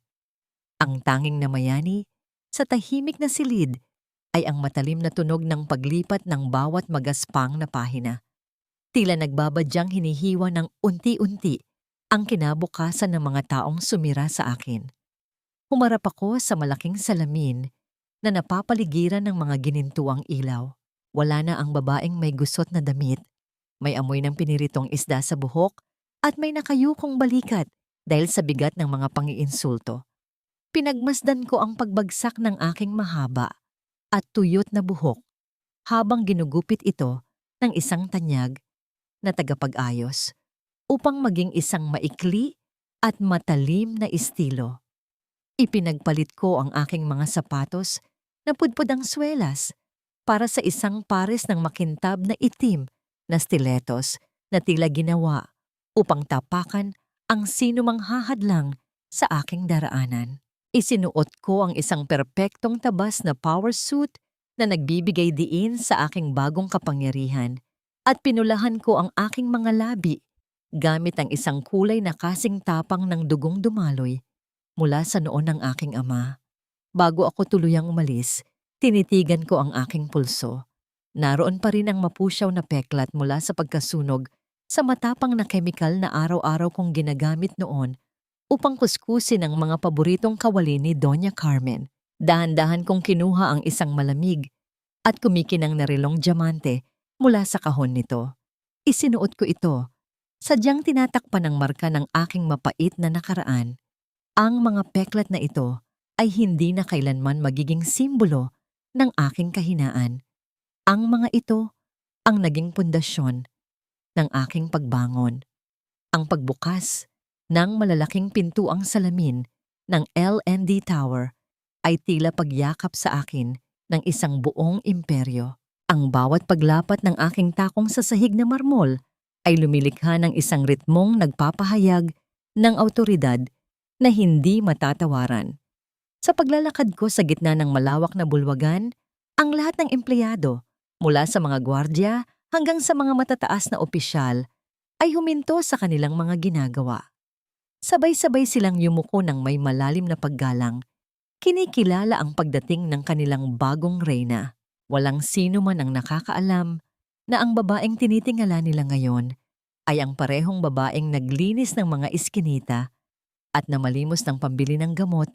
Ang tanging namayani sa tahimik na silid ay ang matalim na tunog ng paglipat ng bawat magaspang na pahina. Tila nagbabadyang hinihiwa ng unti-unti ang kinabukasan ng mga taong sumira sa akin. Humarap ako sa malaking salamin na napapaligiran ng mga ginintuang ilaw. Wala na ang babaeng may gusot na damit, may amoy ng piniritong isda sa buhok, at may nakayukong balikat dahil sa bigat ng mga pangiinsulto. Pinagmasdan ko ang pagbagsak ng aking mahaba at tuyot na buhok habang ginugupit ito ng isang tanyag na tagapag-ayos upang maging isang maikli at matalim na estilo. Ipinagpalit ko ang aking mga sapatos na pudpud ang swelas para sa isang pares ng makintab na itim na stilettos na tila ginawa upang tapakan ang sinumang hahadlang sa aking daraanan. Isinuot ko ang isang perpektong tabas na power suit na nagbibigay diin sa aking bagong kapangyarihan, at pinulahan ko ang aking mga labi gamit ang isang kulay na kasing tapang ng dugong dumaloy mula sa noon ng aking ama. Bago ako tuluyang umalis, tinitigan ko ang aking pulso. Naroon pa rin ang mapusyaw na peklat mula sa pagkasunog sa matapang na kemikal na araw-araw kong ginagamit noon upang kuskusin ang mga paboritong kawali ni Doña Carmen. Dahan-dahan kong kinuha ang isang malamig at kumikinang na relong diamante mula sa kahon nito. Isinuot ko ito, sadyang tinatakpan ng marka ng aking mapait na nakaraan. Ang mga peklat na ito ay hindi na kailanman magiging simbolo ng aking kahinaan. Ang mga ito ang naging pundasyon ng aking pagbangon. Ang pagbukas ng malalaking pintuang salamin ng LND Tower ay tila pagyakap sa akin ng isang buong imperyo. Ang bawat paglapat ng aking takong sa sahig na marmol ay lumilikha ng isang ritmong nagpapahayag ng awtoridad na hindi matatawaran. Sa paglalakad ko sa gitna ng malawak na bulwagan, ang lahat ng empleyado, mula sa mga gwardya hanggang sa mga matataas na opisyal, ay huminto sa kanilang mga ginagawa. Sabay-sabay silang yumuko ng may malalim na paggalang. Kinikilala ang pagdating ng kanilang bagong reyna. Walang sino man ang nakakaalam na ang babaeng tinitingala nila ngayon ay ang parehong babaeng naglinis ng mga iskinita at namalimos ng pambili ng gamot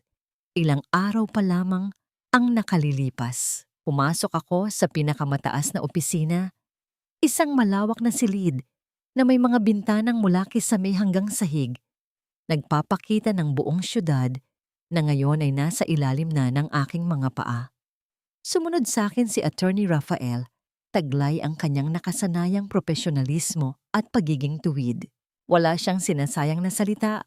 ilang araw pa lamang ang nakalilipas. Pumasok ako sa pinakamataas na opisina, isang malawak na silid na may mga bintanang mula kisame hanggang sahig, nagpapakita ng buong syudad na ngayon ay nasa ilalim na ng aking mga paa. Sumunod sa akin si Attorney Rafael, taglay ang kanyang nakasanayang profesionalismo at pagiging tuwid. Wala siyang sinasayang na salita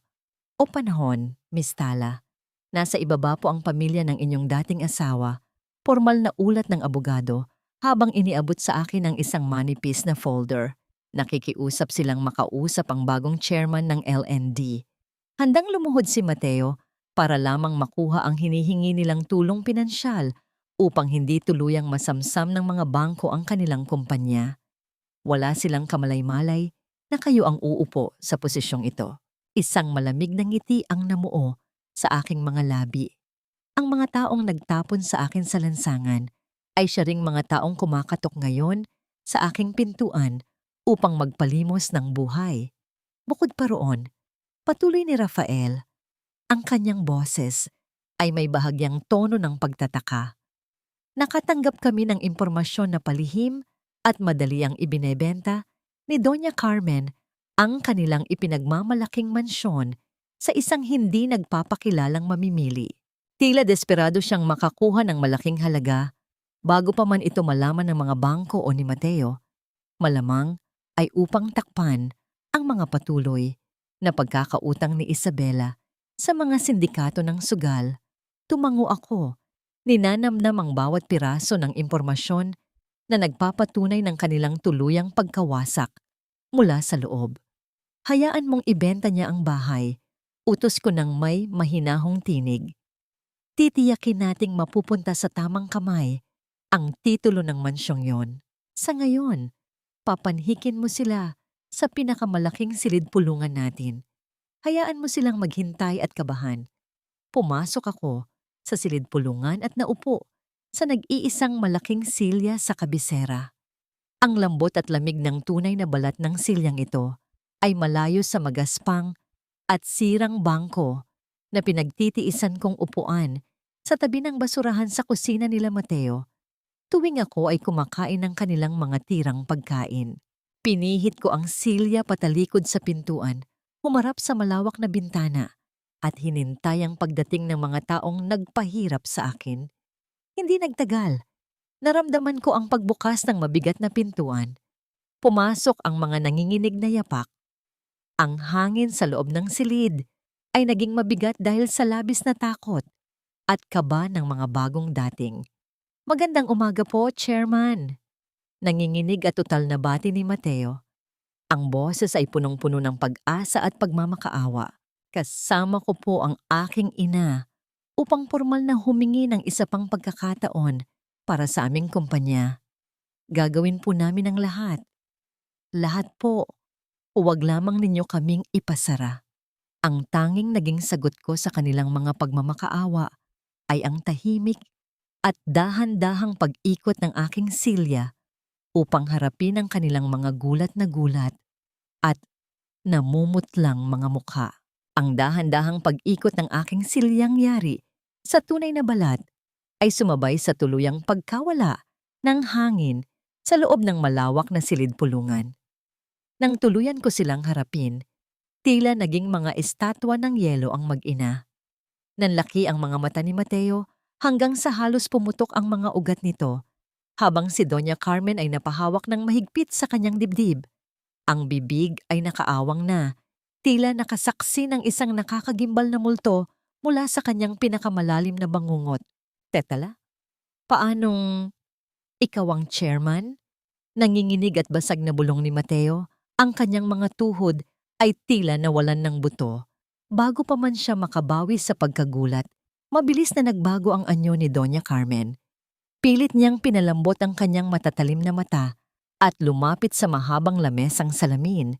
o panahon, Miss Tala. Nasa ibaba po ang pamilya ng inyong dating asawa, formal na ulat ng abogado habang iniabot sa akin ang isang manipis na folder. Nakikiusap silang makausap ang bagong chairman ng LND. Handang lumuhod si Mateo para lamang makuha ang hinihingi nilang tulong pinansyal upang hindi tuluyang masamsam ng mga bangko ang kanilang kumpanya. Wala silang kamalay-malay na kayo ang uupo sa posisyong ito. Isang malamig na ngiti ang namuo sa aking mga labi. Ang mga taong nagtapon sa akin sa lansangan ay siya ring mga taong kumakatok ngayon sa aking pintuan upang magpalimos ng buhay. Bukod pa roon, patuloy ni Rafael, ang kanyang boses ay may bahagyang tono ng pagtataka. Nakatanggap kami ng impormasyon na palihim at madali ang ibinebenta ni Doña Carmen ang kanilang ipinagmamalaking mansyon sa isang hindi nagpapakilalang mamimili. Tila desperado siyang makakuha ng malaking halaga bago pa man ito malaman ng mga bangko o ni Mateo. Malamang ay upang takpan ang mga patuloy na pagkakautang ni Isabela sa mga sindikato ng sugal. Tumango ako, ninanamnam ang bawat piraso ng impormasyon na nagpapatunay ng kanilang tuluyang pagkawasak mula sa loob. Hayaan mong ibenta niya ang bahay, utos ko ng may mahinahong tinig. Titiyakin nating mapupunta sa tamang kamay ang titulo ng mansyong yon. Sa ngayon, papanhikin mo sila sa pinakamalaking silid-pulungan natin. Hayaan mo silang maghintay at kabahan. Pumasok ako sa silid-pulungan at naupo sa nag-iisang malaking silya sa kabisera. Ang lambot at lamig ng tunay na balat ng silyang ito ay malayo sa magaspang at sirang bangko na pinagtitiisan kong upuan sa tabi ng basurahan sa kusina nila Mateo tuwing ako ay kumakain ng kanilang mga tirang pagkain. Pinihit ko ang silya patalikod sa pintuan, humarap sa malawak na bintana at hinintay ang pagdating ng mga taong nagpahirap sa akin. Hindi nagtagal. Naramdaman ko ang pagbukas ng mabigat na pintuan. Pumasok ang mga nanginginig na yapak. Ang hangin sa loob ng silid ay naging mabigat dahil sa labis na takot at kaba ng mga bagong dating. Magandang umaga po, Chairman. Nanginginig at tutal na bati ni Mateo. Ang boses ay punong-puno ng pag-asa at pagmamakaawa. Kasama ko po ang aking ina upang formal na humingi ng isa pang pagkakataon para sa aming kumpanya. Gagawin po namin ang lahat. Lahat po. Huwag lamang ninyo kaming ipasara. Ang tanging naging sagot ko sa kanilang mga pagmamakaawa ay ang tahimik at dahan-dahang pag-ikot ng aking silya upang harapin ang kanilang mga gulat na gulat at namumutlang mga mukha. Ang dahan-dahang pag-ikot ng aking silyang yari sa tunay na balat ay sumabay sa tuluyang pagkawala ng hangin sa loob ng malawak na silid-pulungan. Nang tuluyan ko silang harapin, tila naging mga estatwa ng yelo ang mag-ina. Nanlaki ang mga mata ni Mateo hanggang sa halos pumutok ang mga ugat nito, habang si Doña Carmen ay napahawak ng mahigpit sa kanyang dibdib. Ang bibig ay nakaawang na, tila nakasaksi ng isang nakakagimbal na multo mula sa kanyang pinakamalalim na bangungot. Tetala, paanong ikaw ang chairman? Nanginginig at basag na bulong ni Mateo, ang kanyang mga tuhod ay tila nawalan ng buto. Bago pa man siya makabawi sa pagkagulat, mabilis na nagbago ang anyo ni Doña Carmen. Pilit niyang pinalambot ang kanyang matatalim na mata at lumapit sa mahabang lamesang salamin.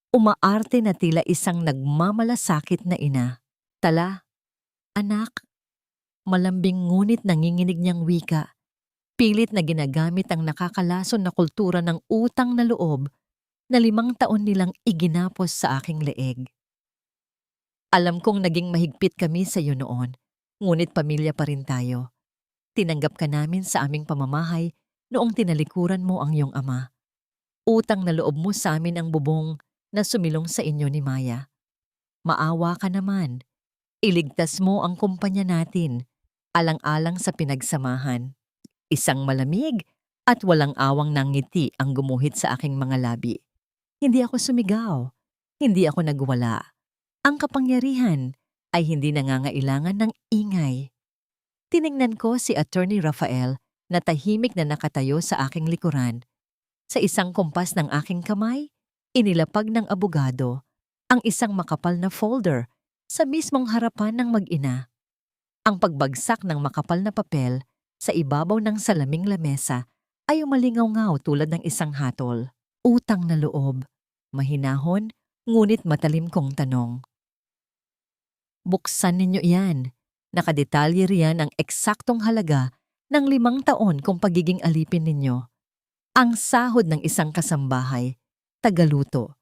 Umaarte na tila isang nagmamalasakit na ina. Tala, anak, malambing ngunit nanginginig niyang wika. Pilit na ginagamit ang nakakalason na kultura ng utang na loob na 5 taon nilang iginapos sa aking leeg. Alam kong naging mahigpit kami sa iyo noon, ngunit pamilya pa rin tayo. Tinanggap ka namin sa aming pamamahay noong tinalikuran mo ang iyong ama. Utang na loob mo sa amin ang bubong na sumilong sa inyo ni Maya. Maawa ka naman. Iligtas mo ang kumpanya natin, alang-alang sa pinagsamahan. Isang malamig at walang awang ng ngiti ang gumuhit sa aking mga labi. Hindi ako sumigaw. Hindi ako nagwala. Ang kapangyarihan ay hindi nangangailangan ng ingay. Tiningnan ko si Attorney Rafael na tahimik na nakatayo sa aking likuran. Sa isang kumpas ng aking kamay, inilapag ng abogado ang isang makapal na folder sa mismong harapan ng mag-ina. Ang pagbagsak ng makapal na papel sa ibabaw ng salaming lamesa ay umalingaw-ngaw tulad ng isang hatol. Utang na loob. Mahinahon, ngunit matalim kong tanong. Buksan ninyo iyan. Nakadetalye riyan ang eksaktong halaga ng 5 taon kung pagiging alipin ninyo. Ang sahod ng isang kasambahay, tagaluto,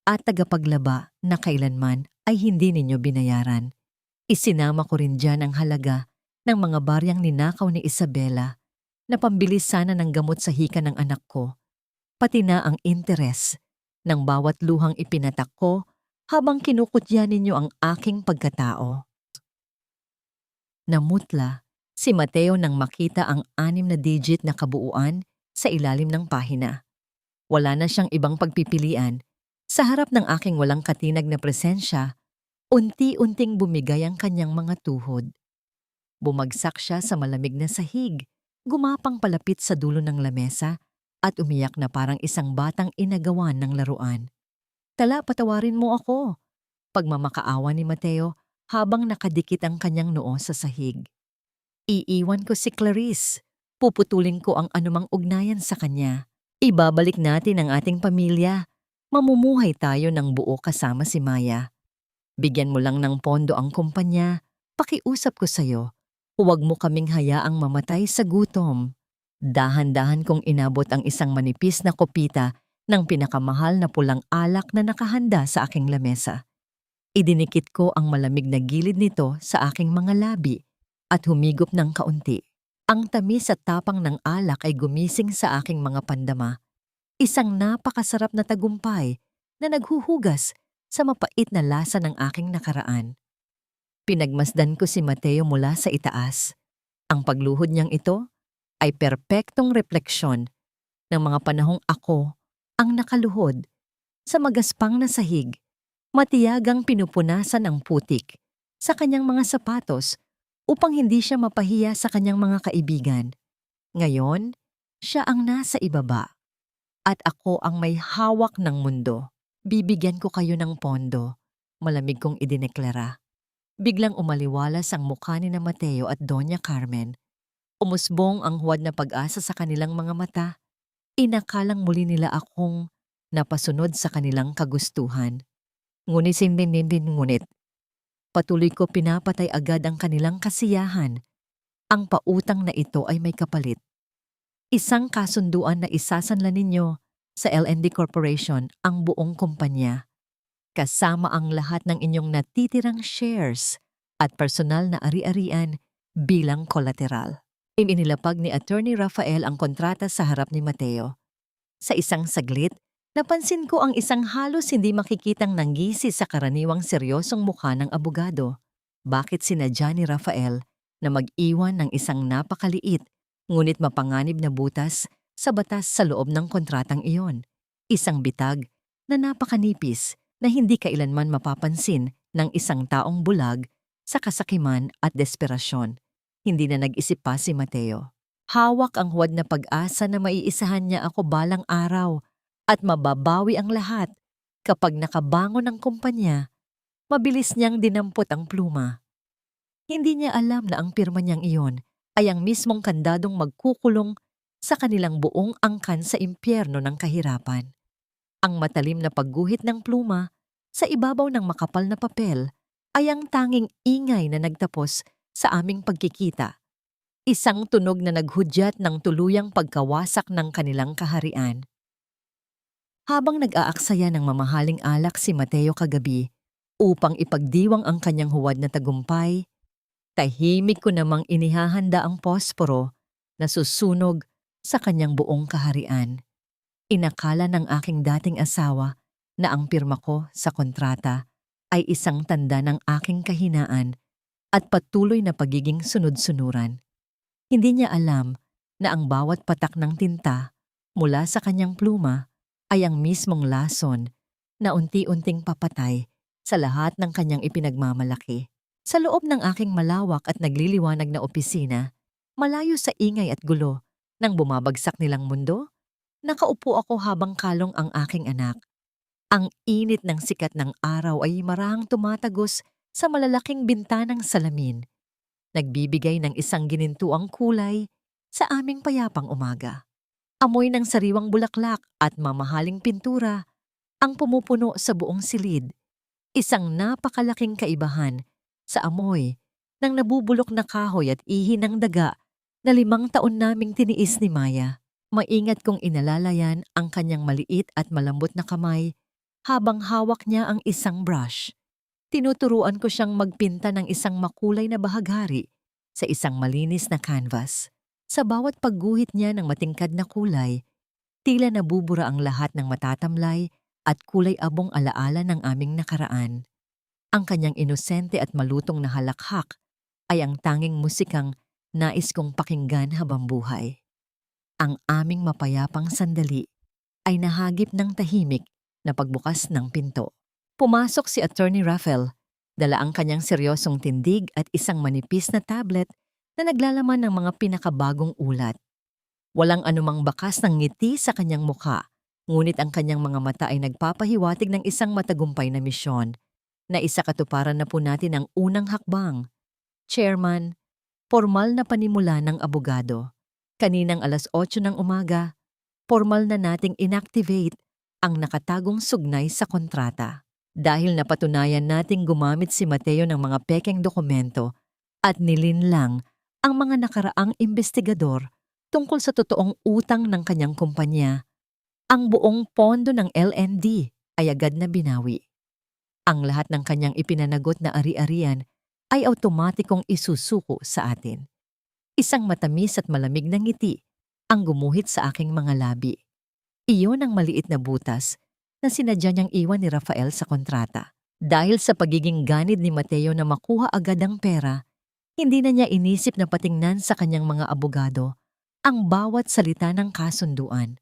at tagapaglaba na kailanman ay hindi ninyo binayaran. Isinama ko rin dyan ang halaga ng mga baryang ninakaw ni Isabela na pambili sana ng gamot sa hika ng anak ko, pati na ang interes ng bawat luhang ipinatak ko habang kinukutya ninyo ang aking pagkatao. Namutla si Mateo nang makita ang 6 na digit na kabuuan sa ilalim ng pahina. Wala na siyang ibang pagpipilian. Sa harap ng aking walang katinag na presensya, unti-unting bumigay ang kanyang mga tuhod. Bumagsak siya sa malamig na sahig, gumapang palapit sa dulo ng lamesa at umiyak na parang isang batang inagawan ng laruan. Tala, patawarin mo ako. Pagmamakaawa ni Mateo habang nakadikit ang kanyang noo sa sahig. Iiwan ko si Clarice. Puputulin ko ang anumang ugnayan sa kanya. Ibabalik natin ang ating pamilya. Mamumuhay tayo ng buo kasama si Maya. Bigyan mo lang ng pondo ang kumpanya. Pakiusap ko sa'yo. Huwag mo kaming hayaang mamatay sa gutom. Dahan-dahan kong inabot ang isang manipis na kopita ng pinakamahal na pulang alak na nakahanda sa aking lamesa. Idinikit ko ang malamig na gilid nito sa aking mga labi at humigop ng kaunti. Ang tamis at tapang ng alak ay gumising sa aking mga pandama. Isang napakasarap na tagumpay na naghuhugas sa mapait na lasa ng aking nakaraan. Pinagmasdan ko si Mateo mula sa itaas. Ang pagluhod niyang ito ay perpektong refleksyon ng mga panahong ako ang nakaluhod sa magaspang na sahig. Matiyagang pinupunasan ang putik sa kanyang mga sapatos upang hindi siya mapahiya sa kanyang mga kaibigan. Ngayon, siya ang nasa ibaba at ako ang may hawak ng mundo. Bibigyan ko kayo ng pondo, malamig kong idineklara. Biglang umaliwalas ang mukha ni na Mateo at Doña Carmen. Umusbong ang huwad na pag-asa sa kanilang mga mata. Inakalang muli nila akong napasunod sa kanilang kagustuhan. Ngunit Patuloy ko pinapatay agad ang kanilang kasiyahan. Ang pautang na ito ay may kapalit. Isang kasunduan na isasanla ninyo sa LND Corporation ang buong kumpanya, kasama ang lahat ng inyong natitirang shares at personal na ari-arian bilang collateral. Inilapag ni Attorney Rafael ang kontrata sa harap ni Mateo. Sa isang saglit, napansin ko ang isang halos hindi makikitang nanggisi sa karaniwang seryosong mukha ng abogado. Bakit sinadya ni Rafael na mag-iwan ng isang napakaliit ngunit mapanganib na butas sa batas sa loob ng kontratang iyon? Isang bitag na napakanipis na hindi kailanman mapapansin ng isang taong bulag sa kasakiman at desperasyon. Hindi na nag-isip pa si Mateo. Hawak ang huwad na pag-asa na maiisahan niya ako balang araw at mababawi ang lahat. Kapag nakabangon ang kumpanya, mabilis niyang dinampot ang pluma. Hindi niya alam na ang pirma niyang iyon ay ang mismong kandadong magkukulong sa kanilang buong angkan sa impyerno ng kahirapan. Ang matalim na pagguhit ng pluma sa ibabaw ng makapal na papel ay ang tanging ingay na nagtapos sa aming pagkikita. Isang tunog na naghudyat ng tuluyang pagkawasak ng kanilang kaharian. Habang nag-aaksaya ng mamahaling alak si Mateo kagabi upang ipagdiwang ang kanyang huwad na tagumpay, tahimik ko namang inihahanda ang posporo na susunog sa kanyang buong kaharian. Inakala ng aking dating asawa na ang pirma ko sa kontrata ay isang tanda ng aking kahinaan at patuloy na pagiging sunod-sunuran. Hindi niya alam na ang bawat patak ng tinta mula sa kanyang pluma ay ang mismong lason na unti-unting papatay sa lahat ng kanyang ipinagmamalaki. Sa loob ng aking malawak at nagliliwanag na opisina, malayo sa ingay at gulo ng bumabagsak nilang mundo, nakaupo ako habang kalong ang aking anak. Ang init ng sikat ng araw ay marahang tumatagos sa malalaking bintanang salamin, nagbibigay ng isang ginintuang kulay sa aming payapang umaga. Amoy ng sariwang bulaklak at mamahaling pintura ang pumupuno sa buong silid, isang napakalaking kaibahan sa amoy ng nabubulok na kahoy at ihi ng daga na 5 taon naming tiniis ni Maya. Maingat kong inalalayan ang kanyang maliit at malambot na kamay habang hawak niya ang isang brush. Tinuturuan ko siyang magpinta ng isang makulay na bahaghari sa isang malinis na canvas. Sa bawat pagguhit niya ng matingkad na kulay, tila nabubura ang lahat ng matatamlay at kulay abong alaala ng aming nakaraan. Ang kanyang inosente at malutong na halakhak ay ang tanging musikang nais kong pakinggan habang buhay. Ang aming mapayapang sandali ay nahagip ng tahimik na pagbukas ng pinto. Pumasok si Attorney Rafael, dala ang kanyang seryosong tindig at isang manipis na tablet na naglalaman ng mga pinakabagong ulat. Walang anumang bakas ng ngiti sa kanyang mukha, ngunit ang kanyang mga mata ay nagpapahiwatig ng isang matagumpay na misyon na isakatuparan na po natin ang unang hakbang. Chairman, formal na panimula ng abogado. Kaninang 8:00 ng umaga, formal na nating inactivate ang nakatagong sugnay sa kontrata. Dahil napatunayan nating gumamit si Mateo ng mga pekeng dokumento at nilinlang ang mga nakaraang investigador tungkol sa totoong utang ng kanyang kumpanya, ang buong pondo ng LND ay agad na binawi. Ang lahat ng kanyang ipinanagot na ari-arian ay automatikong isusuko sa atin. Isang matamis at malamig na ngiti ang gumuhit sa aking mga labi. Iyon ang maliit na butas na sinadya niyang iwan ni Rafael sa kontrata. Dahil sa pagiging ganid ni Mateo na makuha agad ang pera, hindi na niya inisip na patingnan sa kanyang mga abogado ang bawat salita ng kasunduan.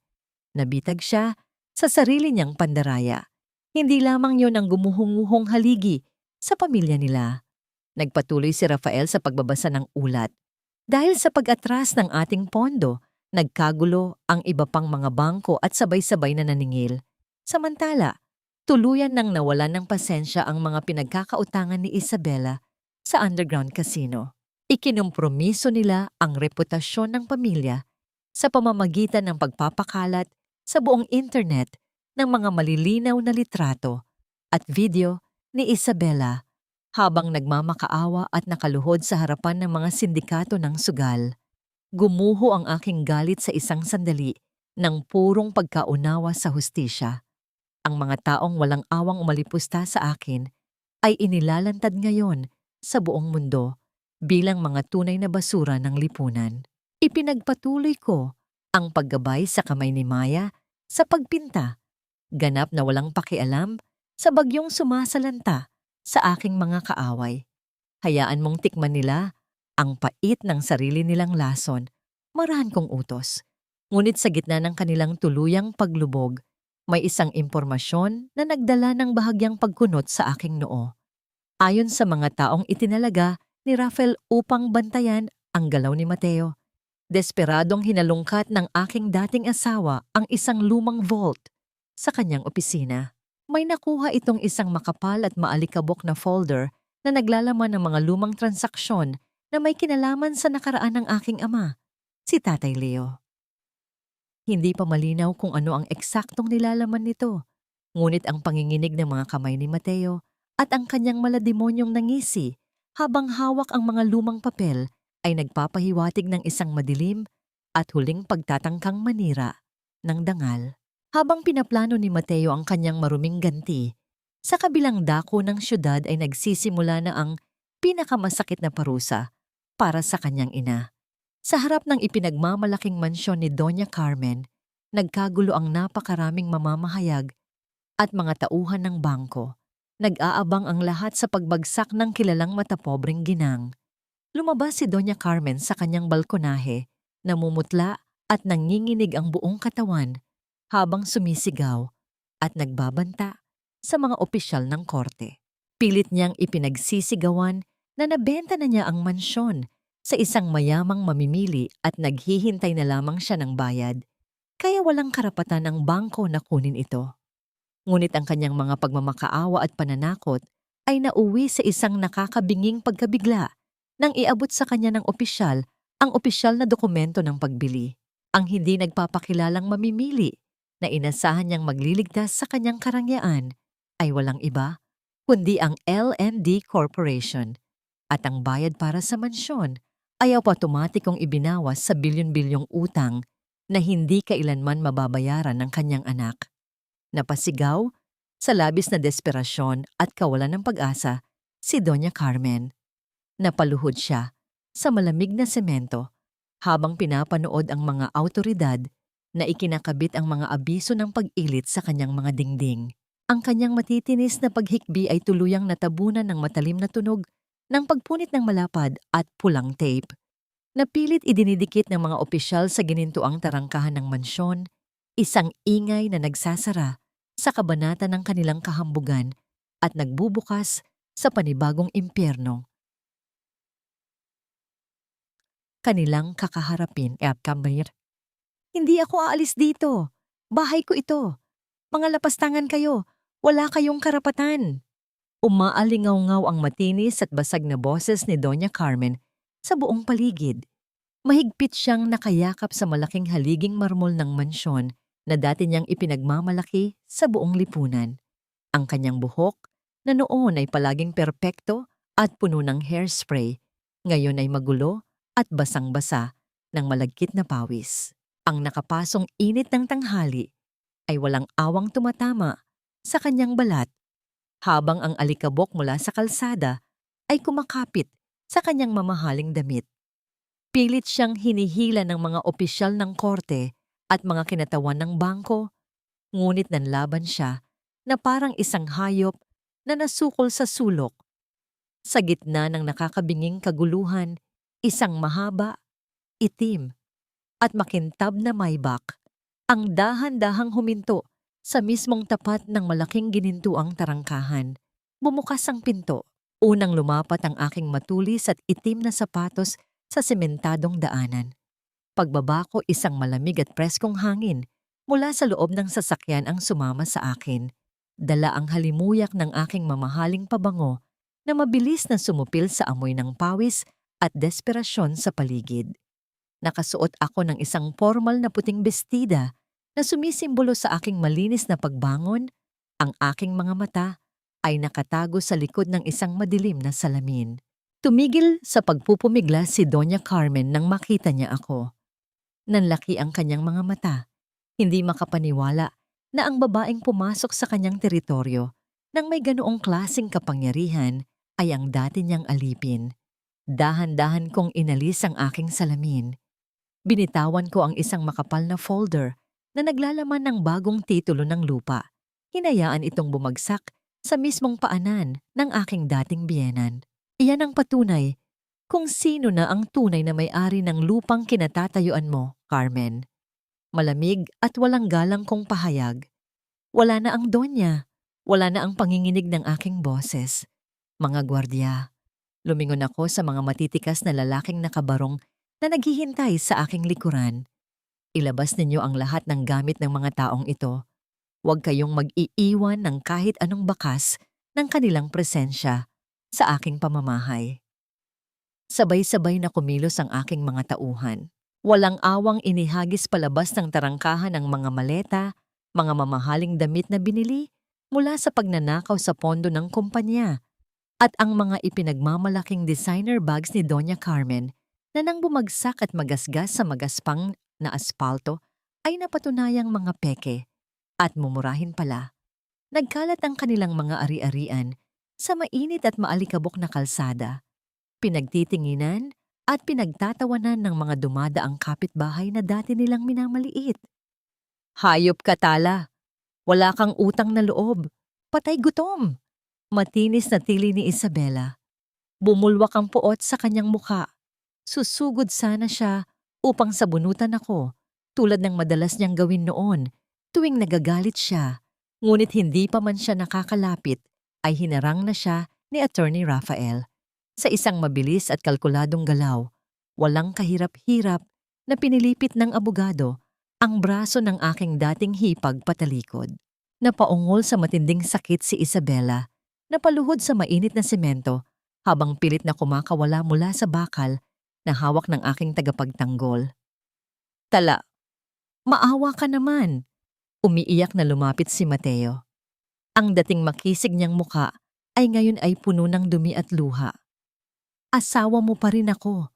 Nabitag siya sa sarili niyang pandaraya. Hindi lamang yon ang gumuhong-uhong haligi sa pamilya nila. Nagpatuloy si Rafael sa pagbabasa ng ulat. Dahil sa pag-atras ng ating pondo, nagkagulo ang iba pang mga bangko at sabay-sabay na naningil. Samantala, tuluyan nang nawalan ng pasensya ang mga pinagkakautangan ni Isabela sa underground casino. Ikinompromiso nila ang reputasyon ng pamilya sa pamamagitan ng pagpapakalat sa buong internet ng mga malilinaw na litrato at video ni Isabela Habang nagmamakaawa at nakaluhod sa harapan ng mga sindikato ng sugal, gumuho ang aking galit sa isang sandali ng purong pagkaunawa sa hustisya. Ang mga taong walang awang umalipusta sa akin ay inilalantad ngayon sa buong mundo bilang mga tunay na basura ng lipunan. Ipinagpatuloy ko ang paggabay sa kamay ni Maya sa pagpinta, ganap na walang pakialam sa bagyong sumasalanta sa aking mga kaaway. Hayaan mong tikman nila ang pait ng sarili nilang lason, marahan kong utos. Ngunit sa gitna ng kanilang tuluyang paglubog, may isang impormasyon na nagdala ng bahagyang pagkunot sa aking noo. Ayon sa mga taong itinalaga ni Rafael upang bantayan ang galaw ni Mateo, desperadong hinalungkat ng aking dating asawa ang isang lumang vault sa kanyang opisina. May nakuha itong isang makapal at maalikabok na folder na naglalaman ng mga lumang transaksyon na may kinalaman sa nakaraan ng aking ama, si Tatay Leo. Hindi pa malinaw kung ano ang eksaktong nilalaman nito, ngunit ang panginginig ng mga kamay ni Mateo at ang kanyang malademonyong nangisi habang hawak ang mga lumang papel ay nagpapahiwatig ng isang madilim at huling pagtatangkang manira ng dangal. Habang pinaplano ni Mateo ang kanyang maruming ganti, sa kabilang dako ng syudad ay nagsisimula na ang pinakamasakit na parusa para sa kanyang ina. Sa harap ng ipinagmamalaking mansyon ni Doña Carmen, nagkagulo ang napakaraming mamamahayag at mga tauhan ng bangko. Nag-aabang ang lahat sa pagbagsak ng kilalang matapobreng ginang. Lumabas si Doña Carmen sa kanyang balkonahe, namumutla at nanginginig ang buong katawan habang sumisigaw at nagbabanta sa mga opisyal ng korte. Pilit niyang ipinagsisigawan na nabenta na niya ang mansyon sa isang mayamang mamimili at naghihintay na lamang siya ng bayad, kaya walang karapatan ang bangko na kunin ito. Ngunit ang kanyang mga pagmamakaawa at pananakot ay nauwi sa isang nakakabinging pagkabigla nang iabot sa kanya ng opisyal ang opisyal na dokumento ng pagbili. Ang hindi nagpapakilalang mamimili na inasahan niyang magliligtas sa kanyang karangyaan ay walang iba kundi ang L&D Corporation, at ang bayad para sa mansyon ay automatikong ibinawas sa bilyon-bilyong utang na hindi kailanman mababayaran ng kanyang anak. Napasigaw sa labis na desperasyon at kawalan ng pag-asa si Doña Carmen. Napaluhod siya sa malamig na semento habang pinapanood ang mga awtoridad na ikinakabit ang mga abiso ng pag-ilit sa kanyang mga dingding. Ang kanyang matitinis na paghikbi ay tuluyang natabunan ng matalim na tunog ng pagpunit ng malapad at pulang tape. Napilit idinidikit ng mga opisyal sa ginintuang tarangkahan ng mansyon, isang ingay na nagsasara sa kabanata ng kanilang kahambugan at nagbubukas sa panibagong impyerno. Kanilang kakaharapin at kamir. Hindi ako aalis dito. Bahay ko ito. Mga lapastangan kayo. Wala kayong karapatan. Umaalingaw-ngaw ang matinis at basag na boses ni Doña Carmen sa buong paligid. Mahigpit siyang nakayakap sa malaking haliging marmol ng mansyon na dati niyang ipinagmamalaki sa buong lipunan. Ang kanyang buhok, na noon ay palaging perpekto at puno ng hairspray, ngayon ay magulo at basang-basa ng malagkit na pawis. Ang nakapasong init ng tanghali ay walang awang tumatama sa kanyang balat, habang ang alikabok mula sa kalsada ay kumakapit sa kanyang mamahaling damit. Pilit siyang hinihila ng mga opisyal ng korte at mga kinatawan ng bangko, ngunit nanlaban siya na parang isang hayop na nasukol sa sulok. Sa gitna ng nakakabinging kaguluhan, isang mahaba, itim, at makintab na Maybach ang dahan-dahang huminto sa mismong tapat ng malaking ginintuang tarangkahan. Bumukas ang pinto. Unang lumapat ang aking matulis at itim na sapatos sa sementadong daanan. Pagbaba ko, isang malamig at preskong hangin mula sa loob ng sasakyan ang sumama sa akin. Dala ang halimuyak ng aking mamahaling pabango na mabilis na sumupil sa amoy ng pawis at desperasyon sa paligid. Nakasuot ako ng isang formal na puting bestida na sumisimbolo sa aking malinis na pagbangon, ang aking mga mata ay nakatago sa likod ng isang madilim na salamin. Tumigil sa pagpupumigla si Doña Carmen nang makita niya ako. Nanlaki ang kanyang mga mata, hindi makapaniwala na ang babaeng pumasok sa kanyang teritoryo nang may ganoong klaseng kapangyarihan ay ang dati niyang alipin. Dahan-dahan kong inalis ang aking salamin. Binitawan ko ang isang makapal na folder na naglalaman ng bagong titulo ng lupa. Hinayaan itong bumagsak sa mismong paanan ng aking dating biyenan. Iyan ang patunay kung sino na ang tunay na may-ari ng lupang kinatatayuan mo, Carmen. Malamig at walang galang kong pahayag. Wala na ang donya, wala na ang panginginig ng aking boses. Mga gwardya, lumingon ako sa mga matitikas na lalaking nakabarong na naghihintay sa aking likuran. Ilabas ninyo ang lahat ng gamit ng mga taong ito. Huwag kayong mag-iiwan ng kahit anong bakas ng kanilang presensya sa aking pamamahay. Sabay-sabay na kumilos ang aking mga tauhan. Walang awang inihagis palabas ng tarangkahan ng mga maleta, mga mamahaling damit na binili mula sa pagnanakaw sa pondo ng kumpanya, at ang mga ipinagmamalaking designer bags ni Doña Carmen na nang bumagsak at magasgas sa magaspang na aspalto ay napatunayang mga peke at mumurahin pala. Nagkalat ang kanilang mga ari-arian sa mainit at maalikabok na kalsada. Pinagtitinginan at pinagtatawanan ng mga dumadaang kapitbahay na dati nilang minamaliit. Hayop ka, Tala. Wala kang utang na loob. Patay gutom. Matinis na tili ni Isabela. Bumulwak ang puot sa kanyang muka. Susugod sana siya upang sabunutan ako, tulad ng madalas niyang gawin noon tuwing nagagalit siya. Ngunit hindi pa man siya nakakalapit ay hinarang na siya ni Attorney Rafael. Sa isang mabilis at kalkuladong galaw, walang kahirap-hirap na pinilipit ng abogado ang braso ng aking dating hipag patalikod. Napaungol sa matinding sakit si Isabela, napaluhod sa mainit na semento habang pilit na kumakawala mula sa bakal na hawak ng aking tagapagtanggol. Tala, maawa ka naman. Umiiyak na lumapit si Mateo. Ang dating makisig niyang muka ay ngayon ay puno ng dumi at luha. Asawa mo pa rin ako.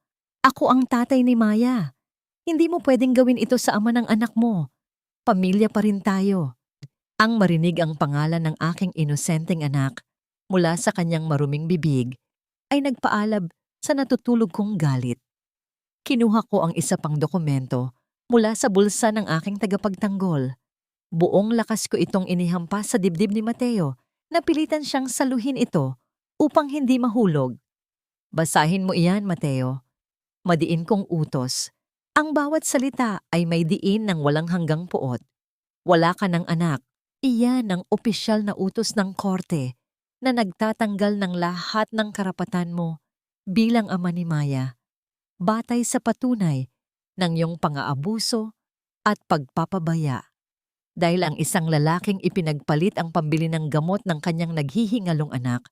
Ako ang tatay ni Maya. Hindi mo pwedeng gawin ito sa ama ng anak mo. Pamilya pa rin tayo. Ang marinig ang pangalan ng aking inosenteng anak mula sa kanyang maruming bibig ay nagpaalab sa natutulog kong galit. Kinuha ko ang isa pang dokumento mula sa bulsa ng aking tagapagtanggol. Buong lakas ko itong inihampas sa dibdib ni Mateo na pilitan siyang saluhin ito upang hindi mahulog. Basahin mo iyan, Mateo. Madiin kong utos. Ang bawat salita ay may diin ng walang hanggang puot. Wala ka ng anak. Iyan ang opisyal na utos ng korte na nagtatanggal ng lahat ng karapatan mo bilang ama ni Maya, batay sa patunay ng iyong pang-aabuso at pagpapabaya. Dahil ang isang lalaking ipinagpalit ang pambili ng gamot ng kanyang naghihingalong anak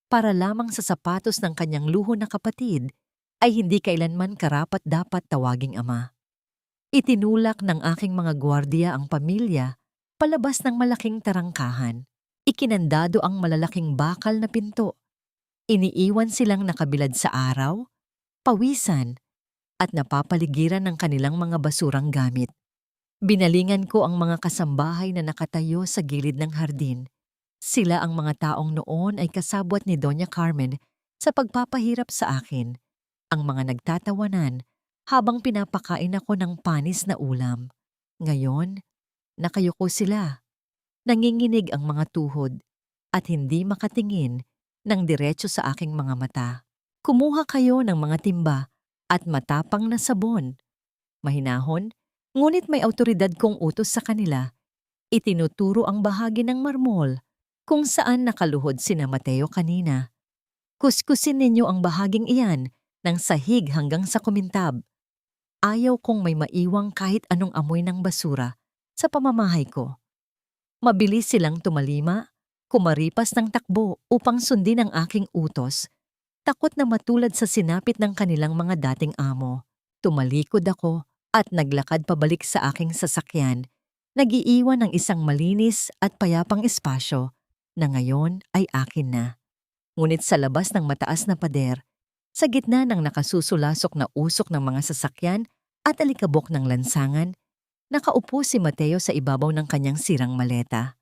para lamang sa sapatos ng kanyang luho na kapatid, ay hindi kailanman karapat-dapat tawaging ama. Itinulak ng aking mga gwardiya ang pamilya palabas ng malaking tarangkahan. Ikinandado ang malalaking bakal na pinto. Iniiwan silang nakabilad sa araw, pawisan, at napapaligiran ng kanilang mga basurang gamit. Binalingan ko ang mga kasambahay na nakatayo sa gilid ng hardin. Sila ang mga taong noon ay kasabwat ni Doña Carmen sa pagpapahirap sa akin, ang mga nagtatawanan habang pinapakain ako ng panis na ulam. Ngayon, nakayuko sila. Nanginginig ang mga tuhod at hindi makatingin ng diretso sa aking mga mata. Kumuha kayo ng mga timba at matapang na sabon. Mahinahon, ngunit may awtoridad kong utos sa kanila. Itinuturo ang bahagi ng marmol kung saan nakaluhod sina Mateo kanina. Kuskusin ninyo ang bahaging iyan ng sahig hanggang sa kumintab. Ayaw kong may maiwang kahit anong amoy ng basura sa pamamahay ko. Mabilis silang tumalima, kumaripas ng takbo upang sundin ang aking utos. Takot na matulad sa sinapit ng kanilang mga dating amo. Tumalikod ako at naglakad pabalik sa aking sasakyan, nag-iiwan ng isang malinis at payapang espasyo na ngayon ay akin na. Ngunit sa labas ng mataas na pader, sa gitna ng nakasusulasok na usok ng mga sasakyan at alikabok ng lansangan, nakaupo si Mateo sa ibabaw ng kanyang sirang maleta.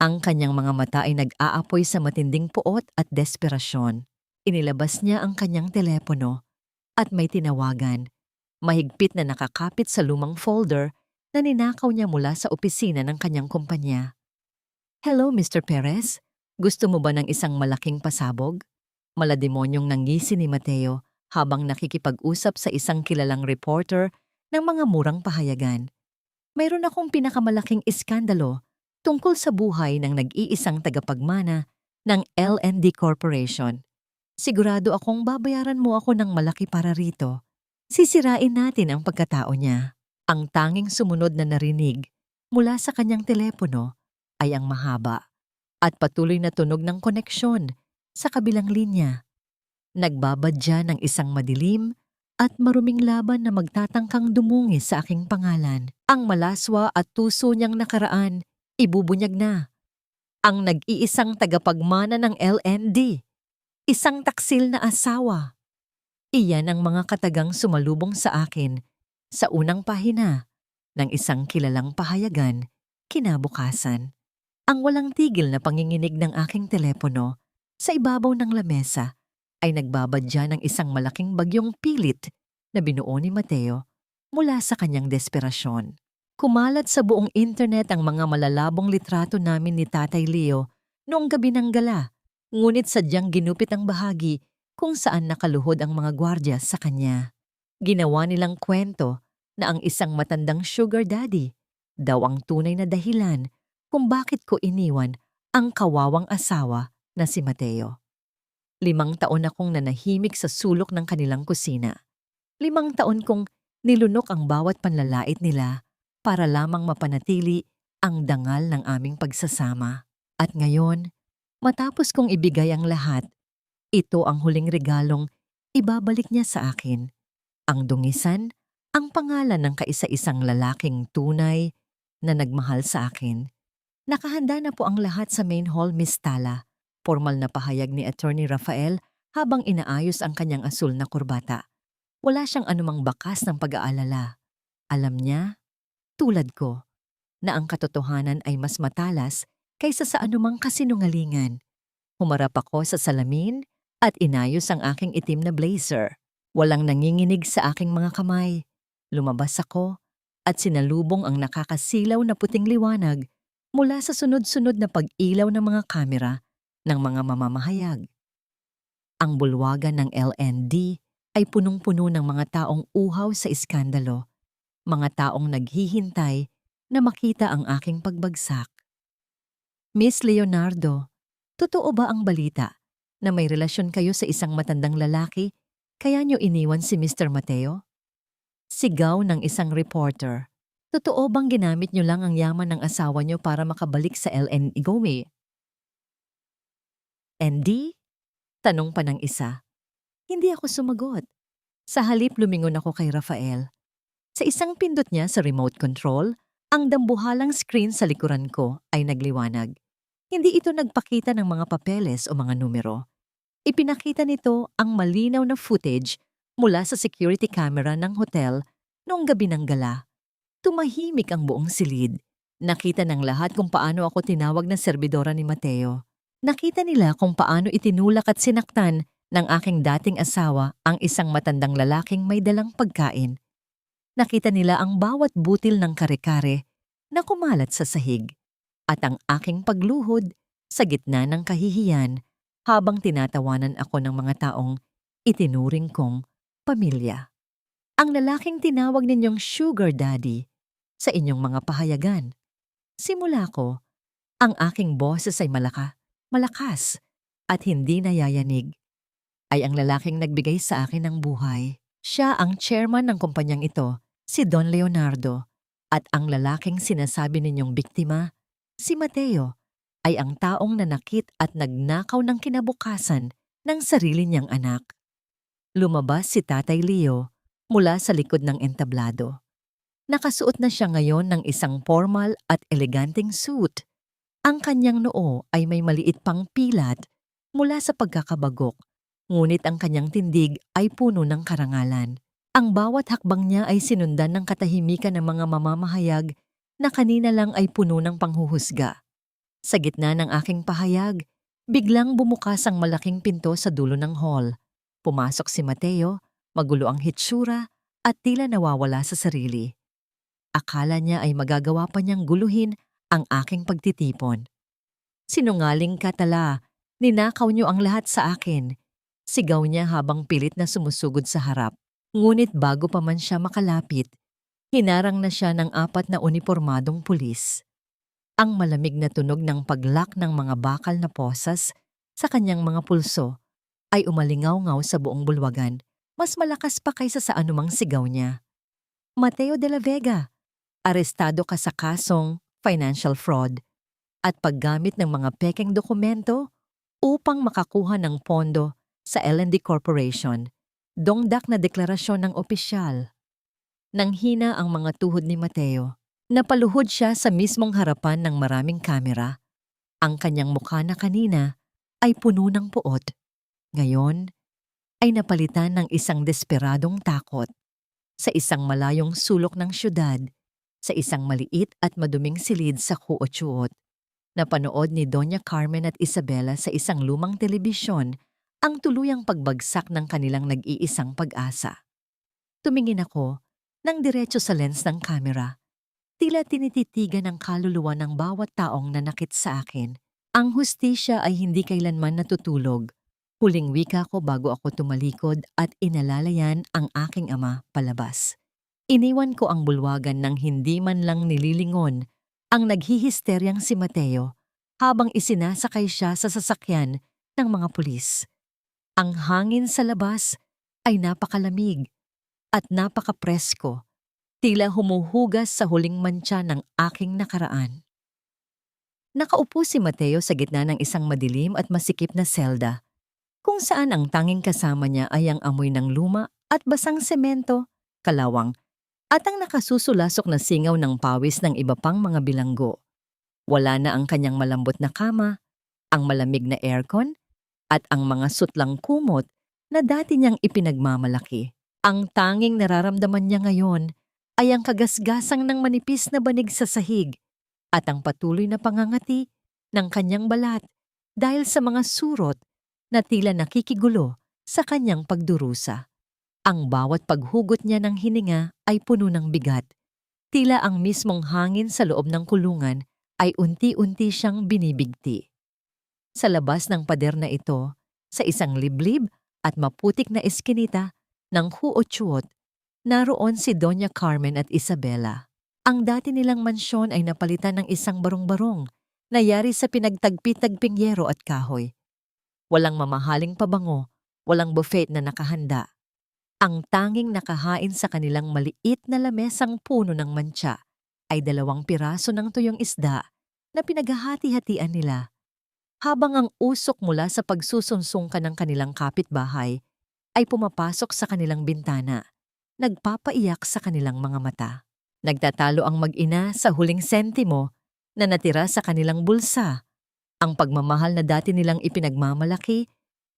Ang kanyang mga mata ay nag-aapoy sa matinding puot at desperasyon. Inilabas niya ang kanyang telepono at may tinawagan, mahigpit na nakakapit sa lumang folder na ninakaw niya mula sa opisina ng kanyang kumpanya. "Hello, Mr. Perez. Gusto mo ba ng isang malaking pasabog?" Malademonyong nangisi ni Mateo habang nakikipag-usap sa isang kilalang reporter ng mga murang pahayagan. "Mayroon akong pinakamalaking iskandalo tungkol sa buhay ng nag-iisang tagapagmana ng L&D Corporation. Sigurado akong babayaran mo ako ng malaki para rito. Sisirain natin ang pagkatao niya." Ang tanging sumunod na narinig mula sa kanyang telepono ay ang mahaba at patuloy na tunog ng koneksyon sa kabilang linya. Nagbabadya ng isang madilim at maruming laban na magtatangkang dumungis sa aking pangalan. Ang malaswa at tuso niyang nakaraan, ibubunyag na. Ang nag-iisang tagapagmana ng LND, isang taksil na asawa. Iyan ang mga katagang sumalubong sa akin sa unang pahina ng isang kilalang pahayagan kinabukasan. Ang walang tigil na panginginig ng aking telepono sa ibabaw ng lamesa ay nagbabadya ng isang malaking bagyong pilit na binuo ni Mateo mula sa kanyang desperasyon. Kumalat sa buong internet ang mga malalabong litrato namin ni Tatay Leo noong gabi ng gala, ngunit sadyang ginupit ang bahagi kung saan nakaluhod ang mga gwardiya sa kanya. Ginawa nilang kwento na ang isang matandang sugar daddy daw ang tunay na dahilan kung bakit ko iniwan ang kawawang asawa na si Mateo. 5 taon akong nanahimik sa sulok ng kanilang kusina. 5 taon kong nilunok ang bawat panlalait nila para lamang mapanatili ang dangal ng aming pagsasama. At ngayon, matapos kong ibigay ang lahat, ito ang huling regalong ibabalik niya sa akin. Ang dungisan, ang pangalan ng kaisa-isang lalaking tunay na nagmahal sa akin. Nakahanda na po ang lahat sa main hall, Miss Tala. Formal na pahayag ni Attorney Rafael habang inaayos ang kanyang asul na kurbata. Wala siyang anumang bakas ng pag-aalala. Alam niya, tulad ko, na ang katotohanan ay mas matalas kaysa sa anumang kasinungalingan. Humarap ako sa salamin at inayos ang aking itim na blazer. Walang nanginginig sa aking mga kamay. Lumabas ako at sinalubong ang nakakasilaw na puting liwanag mula sa sunod-sunod na pag-ilaw ng mga kamera ng mga mamamahayag. Ang bulwagan ng LND ay punong-puno ng mga taong uhaw sa iskandalo, mga taong naghihintay na makita ang aking pagbagsak. "Miss Leonardo, totoo ba ang balita na may relasyon kayo sa isang matandang lalaki kaya nyo iniwan si Mr. Mateo?" Sigaw ng isang reporter. "Totoo bang ginamit nyo lang ang yaman ng asawa nyo para makabalik sa LN Igome?" "ND?" Tanong pa ng isa. Hindi ako sumagot. Sa halip lumingon ako kay Rafael. Sa isang pindot niya sa remote control, ang dambuhalang screen sa likuran ko ay nagliwanag. Hindi ito nagpakita ng mga papeles o mga numero. Ipinakita nito ang malinaw na footage mula sa security camera ng hotel noong gabi ng gala. Tumahimik ang buong silid. Nakita ng lahat kung paano ako tinawag na serbidora ni Mateo. Nakita nila kung paano itinulak at sinaktan ng aking dating asawa ang isang matandang lalaking may dalang pagkain. Nakita nila ang bawat butil ng kare-kare na kumalat sa sahig at ang aking pagluhod sa gitna ng kahihiyan habang tinatawanan ako ng mga taong itinuring kong pamilya. Ang lalaking tinawag ninyong sugar daddy sa inyong mga pahayagan. Simula ko, ang aking boses ay malakas at hindi nayayanig. Ay ang lalaking nagbigay sa akin ng buhay. Siya ang chairman ng kumpanyang ito, si Don Leonardo. At ang lalaking sinasabi ninyong biktima, si Mateo, ay ang taong nanakit at nagnakaw ng kinabukasan ng sarili niyang anak. Lumabas si Tatay Leo mula sa likod ng entablado. Nakasuot na siya ngayon ng isang formal at eleganteng suit Ang kanyang noo ay may maliit pang pilat mula sa pagkakabagok, ngunit ang kanyang tindig ay puno ng karangalan. Ang bawat hakbang niya ay sinundan ng katahimikan ng mga mamamahayag na kanina lang ay puno ng panghuhusga. Sa gitna ng aking pahayag, biglang bumukas ang malaking pinto sa dulo ng hall. Pumasok si Mateo, magulo ang hitsura at tila nawawala sa sarili. Akala niya ay magagawa pa niyang guluhin ang aking pagtitipon. "Sinungaling ka tala, ninakaw niyo ang lahat sa akin." Sigaw niya habang pilit na sumusugod sa harap. Ngunit bago pa man siya makalapit, hinarang na siya ng 4 na unipormadong pulis. Ang malamig na tunog ng paglak ng mga bakal na posas sa kanyang mga pulso ay umalingaw-ngaw sa buong bulwagan, mas malakas pa kaysa sa anumang sigaw niya. "Mateo de la Vega, arestado ka sa kasong financial fraud at paggamit ng mga pekeng dokumento upang makakuha ng pondo sa L&D Corporation." Dongdak na deklarasyon ng opisyal. Nanghina ang mga tuhod ni Mateo. Napaluhod siya sa mismong harapan ng maraming kamera. Ang kanyang mukha na kanina ay puno ng puot. Ngayon ay napalitan ng isang desperadong takot. Sa isang malayong sulok ng syudad, sa isang maliit at maduming silid sa Cuochuot, napanood ni Doña Carmen at Isabela sa isang lumang telebisyon ang tuluyang pagbagsak ng kanilang nag-iisang pag-asa. Tumingin ako nang diretso sa lens ng kamera. Tila tinititigan ng kaluluwa ng bawat taong nanakit sa akin. Ang hustisya ay hindi kailanman natutulog. Huling wika ko bago ako tumalikod at inalalayan ang aking ama palabas. Iniwan ko ang bulwagan ng hindi man lang nililingon ang naghihisteryang si Mateo habang isinasakay siya sa sasakyan ng mga pulis. Ang hangin sa labas ay napakalamig at napakapresko, tila humuhugas sa huling mantsa ng aking nakaraan. Nakaupo si Mateo sa gitna ng isang madilim at masikip na selda, kung saan ang tanging kasama niya ay ang amoy ng luma at basang semento, kalawang, at ang nakasusulasok na singaw ng pawis ng iba pang mga bilanggo. Wala na ang kanyang malambot na kama, ang malamig na aircon, at ang mga sutlang kumot na dati niyang ipinagmamalaki. Ang tanging nararamdaman niya ngayon ay ang kagasgasang ng manipis na banig sa sahig at ang patuloy na pangangati ng kanyang balat dahil sa mga surot na tila nakikigulo sa kanyang pagdurusa. Ang bawat paghugot niya ng hininga ay puno ng bigat. Tila ang mismong hangin sa loob ng kulungan ay unti-unti siyang binibigti. Sa labas ng pader na ito, sa isang liblib at maputik na eskinita ng Cuochuot, naroon si Doña Carmen at Isabela. Ang dati nilang mansyon ay napalitan ng isang barong-barong na yari sa pinagtagpi-tagping yero at kahoy. Walang mamahaling pabango, walang buffet na nakahanda. Ang tanging nakahain sa kanilang maliit na lamesang puno ng mantsa ay 2 piraso ng tuyong isda na pinaghahati-hatian nila. Habang ang usok mula sa pagsusunsungkan ng kanilang kapitbahay ay pumapasok sa kanilang bintana, nagpapaiyak sa kanilang mga mata. Nagtatalo ang mag-ina sa huling sentimo na natira sa kanilang bulsa. Ang pagmamahal na dati nilang ipinagmamalaki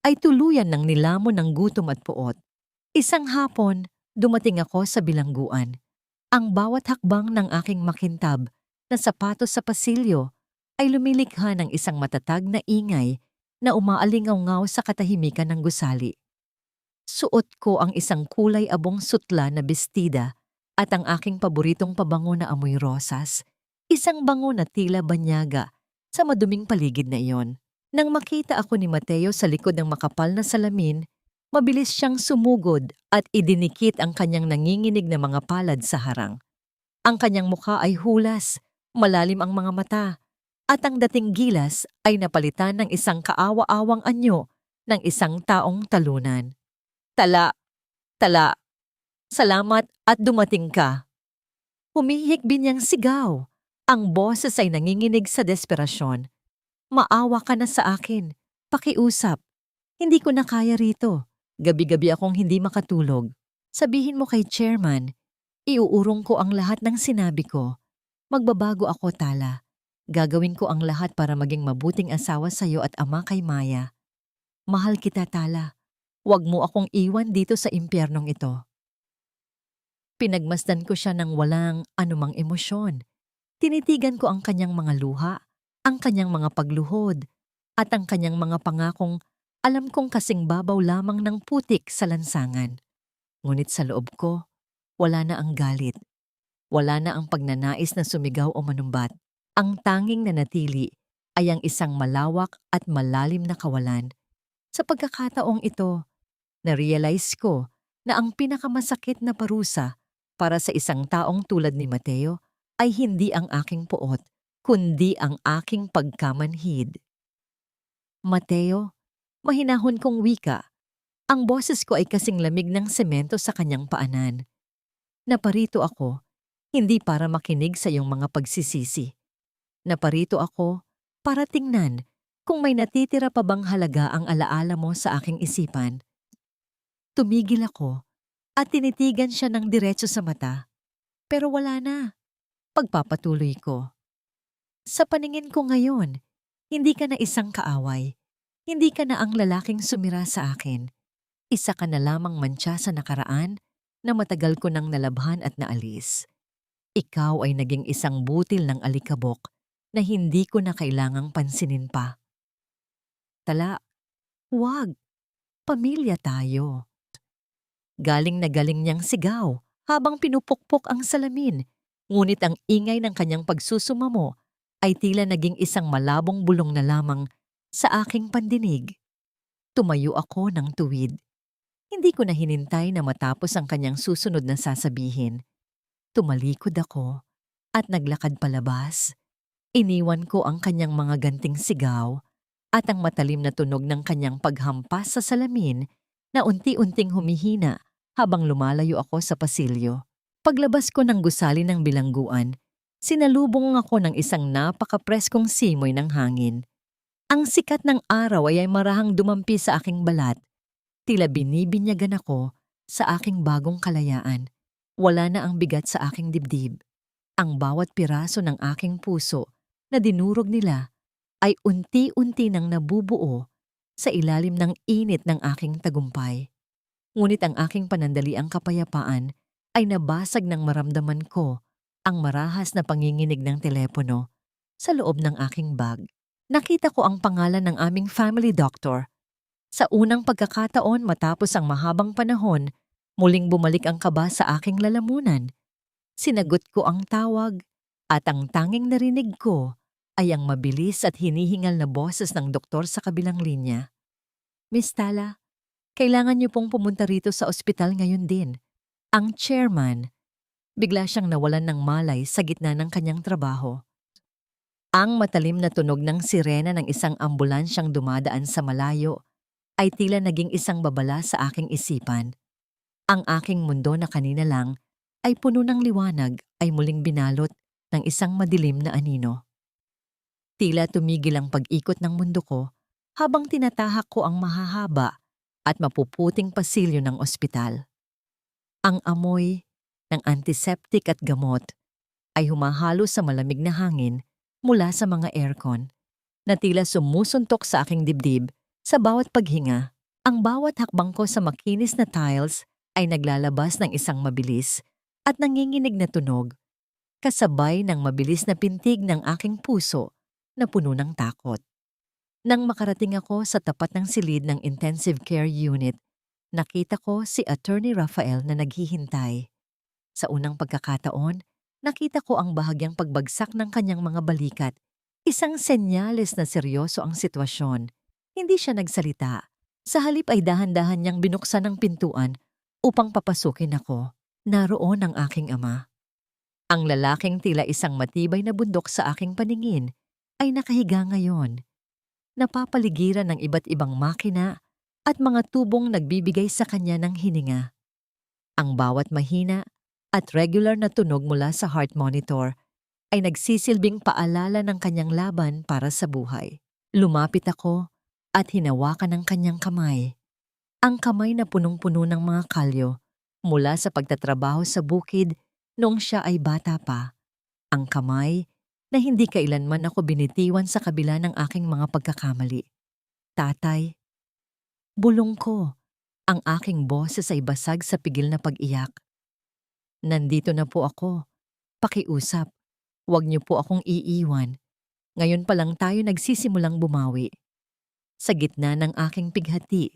ay tuluyan ng nilamon ng gutom at puot. Isang hapon, dumating ako sa bilangguan. Ang bawat hakbang ng aking makintab na sapatos sa pasilyo ay lumilikha ng isang matatag na ingay na umaalingaw-ngaw sa katahimikan ng gusali. Suot ko ang isang kulay abong sutla na bestida at ang aking paboritong pabango na amoy rosas, isang bango na tila banyaga sa maduming paligid na iyon. Nang makita ako ni Mateo sa likod ng makapal na salamin, mabilis siyang sumugod at idinikit ang kanyang nanginginig na mga palad sa harang. Ang kanyang mukha ay hulas, malalim ang mga mata, at ang dating gilas ay napalitan ng isang kaawa-awang anyo ng isang taong talunan. "Tala, tala, salamat at dumating ka." Humihikbi niyang sigaw. Ang boses ay nanginginig sa desperasyon. "Maawa ka na sa akin. Pakiusap. Hindi ko na kaya rito. Gabi-gabi akong hindi makatulog. Sabihin mo kay chairman, iuurong ko ang lahat ng sinabi ko. Magbabago ako, Tala. Gagawin ko ang lahat para maging mabuting asawa sa'yo at ama kay Maya. Mahal kita, Tala. Huwag mo akong iwan dito sa impyernong ito. Pinagmasdan ko siya ng walang anumang emosyon. Tinitigan ko ang kanyang mga luha, ang kanyang mga pagluhod, at ang kanyang mga pangakong alam kong kasing babaw lamang ng putik sa lansangan. Ngunit sa loob ko, wala na ang galit. Wala na ang pagnanais na sumigaw o manumbat. Ang tanging nanatili ay ang isang malawak at malalim na kawalan. Sa pagkakataong ito, na-realize ko na ang pinakamasakit na parusa para sa isang taong tulad ni Mateo ay hindi ang aking puot, kundi ang aking pagkamanhid. Mateo, mahinahon kong wika. Ang boses ko ay kasing lamig ng semento sa kanyang paanan. Naparito ako, hindi para makinig sa iyong mga pagsisisi. Naparito ako para tingnan kung may natitira pa bang halaga ang alaala mo sa aking isipan. Tumigil ako at tinitigan siya ng diretso sa mata. Pero wala na. Pagpapatuloy ko. Sa paningin ko ngayon, hindi ka na isang kaaway. Hindi ka na ang lalaking sumira sa akin. Isa ka na lamang mantsa sa nakaraan na matagal ko nang nalabhan at naalis. Ikaw ay naging isang butil ng alikabok na hindi ko na kailangang pansinin pa. Tala, huwag. Pamilya tayo. Galing na galing niyang sigaw habang pinupukpok ang salamin, ngunit ang ingay ng kanyang pagsusumamo ay tila naging isang malabong bulong na lamang sa aking pandinig. Tumayo ako ng tuwid. Hindi ko na hinintay na matapos ang kanyang susunod na sasabihin. Tumalikod ako at naglakad palabas. Iniwan ko ang kanyang mga ganting sigaw at ang matalim na tunog ng kanyang paghampas sa salamin na unti-unting humihina habang lumalayo ako sa pasilyo. Paglabas ko ng gusali ng bilangguan, sinalubong ako ng isang napakapreskong simoy ng hangin. Ang sikat ng araw ay marahang dumampi sa aking balat. Tila binibinyagan ako sa aking bagong kalayaan. Wala na ang bigat sa aking dibdib. Ang bawat piraso ng aking puso na dinurog nila ay unti-unti nang nabubuo sa ilalim ng init ng aking tagumpay. Ngunit ang aking panandaliang kapayapaan ay nabasag nang maramdaman ko ang marahas na panginginig ng telepono sa loob ng aking bag. Nakita ko ang pangalan ng aming family doctor. Sa unang pagkakataon matapos ang mahabang panahon, muling bumalik ang kaba sa aking lalamunan. Sinagot ko ang tawag at ang tanging narinig ko ay ang mabilis at hinihingal na boses ng doktor sa kabilang linya. Miss Tala, kailangan niyo pong pumunta rito sa ospital ngayon din. Ang chairman, bigla siyang nawalan ng malay sa gitna ng kanyang trabaho. Ang matalim na tunog ng sirena ng isang ambulansyang dumadaan sa malayo ay tila naging isang babala sa aking isipan. Ang aking mundo na kanina lang ay puno ng liwanag ay muling binalot ng isang madilim na anino. Tila tumigil ang pag-ikot ng mundo ko habang tinatahak ko ang mahahaba at mapuputing pasilyo ng ospital. Ang amoy ng antiseptic at gamot ay humahalo sa malamig na hangin mula sa mga aircon na tila sumusuntok sa aking dibdib sa bawat paghinga. Ang bawat hakbang ko sa makinis na tiles ay naglalabas ng isang mabilis at nanginginig na tunog, kasabay ng mabilis na pintig ng aking puso na puno ng takot. Nang makarating ako sa tapat ng silid ng intensive care unit, nakita ko si Attorney Rafael na naghihintay. Sa unang pagkakataon, nakita ko ang bahagyang pagbagsak ng kanyang mga balikat. Isang senyales na seryoso ang sitwasyon. Hindi siya nagsalita. Sa halip ay dahan-dahan niyang binuksan ang pintuan upang papasukin ako. Naroon ang aking ama. Ang lalaking tila isang matibay na bundok sa aking paningin ay nakahiga ngayon. Napapaligiran ng iba't ibang makina at mga tubong nagbibigay sa kanya ng hininga. Ang bawat mahina at regular na tunog mula sa heart monitor ay nagsisilbing paalala ng kanyang laban para sa buhay. Lumapit ako at hinawakan ang kanyang kamay. Ang kamay na punong-puno ng mga kalyo mula sa pagtatrabaho sa bukid noong siya ay bata pa. Ang kamay na hindi kailanman ako binitiwan sa kabila ng aking mga pagkakamali. Tatay, bulong ko. Ang aking boses ay basag sa pigil na pag-iyak. Nandito na po ako. Pakiusap. Huwag niyo po akong iiwan. Ngayon pa lang tayo nagsisimulang bumawi. Sa gitna ng aking pighati,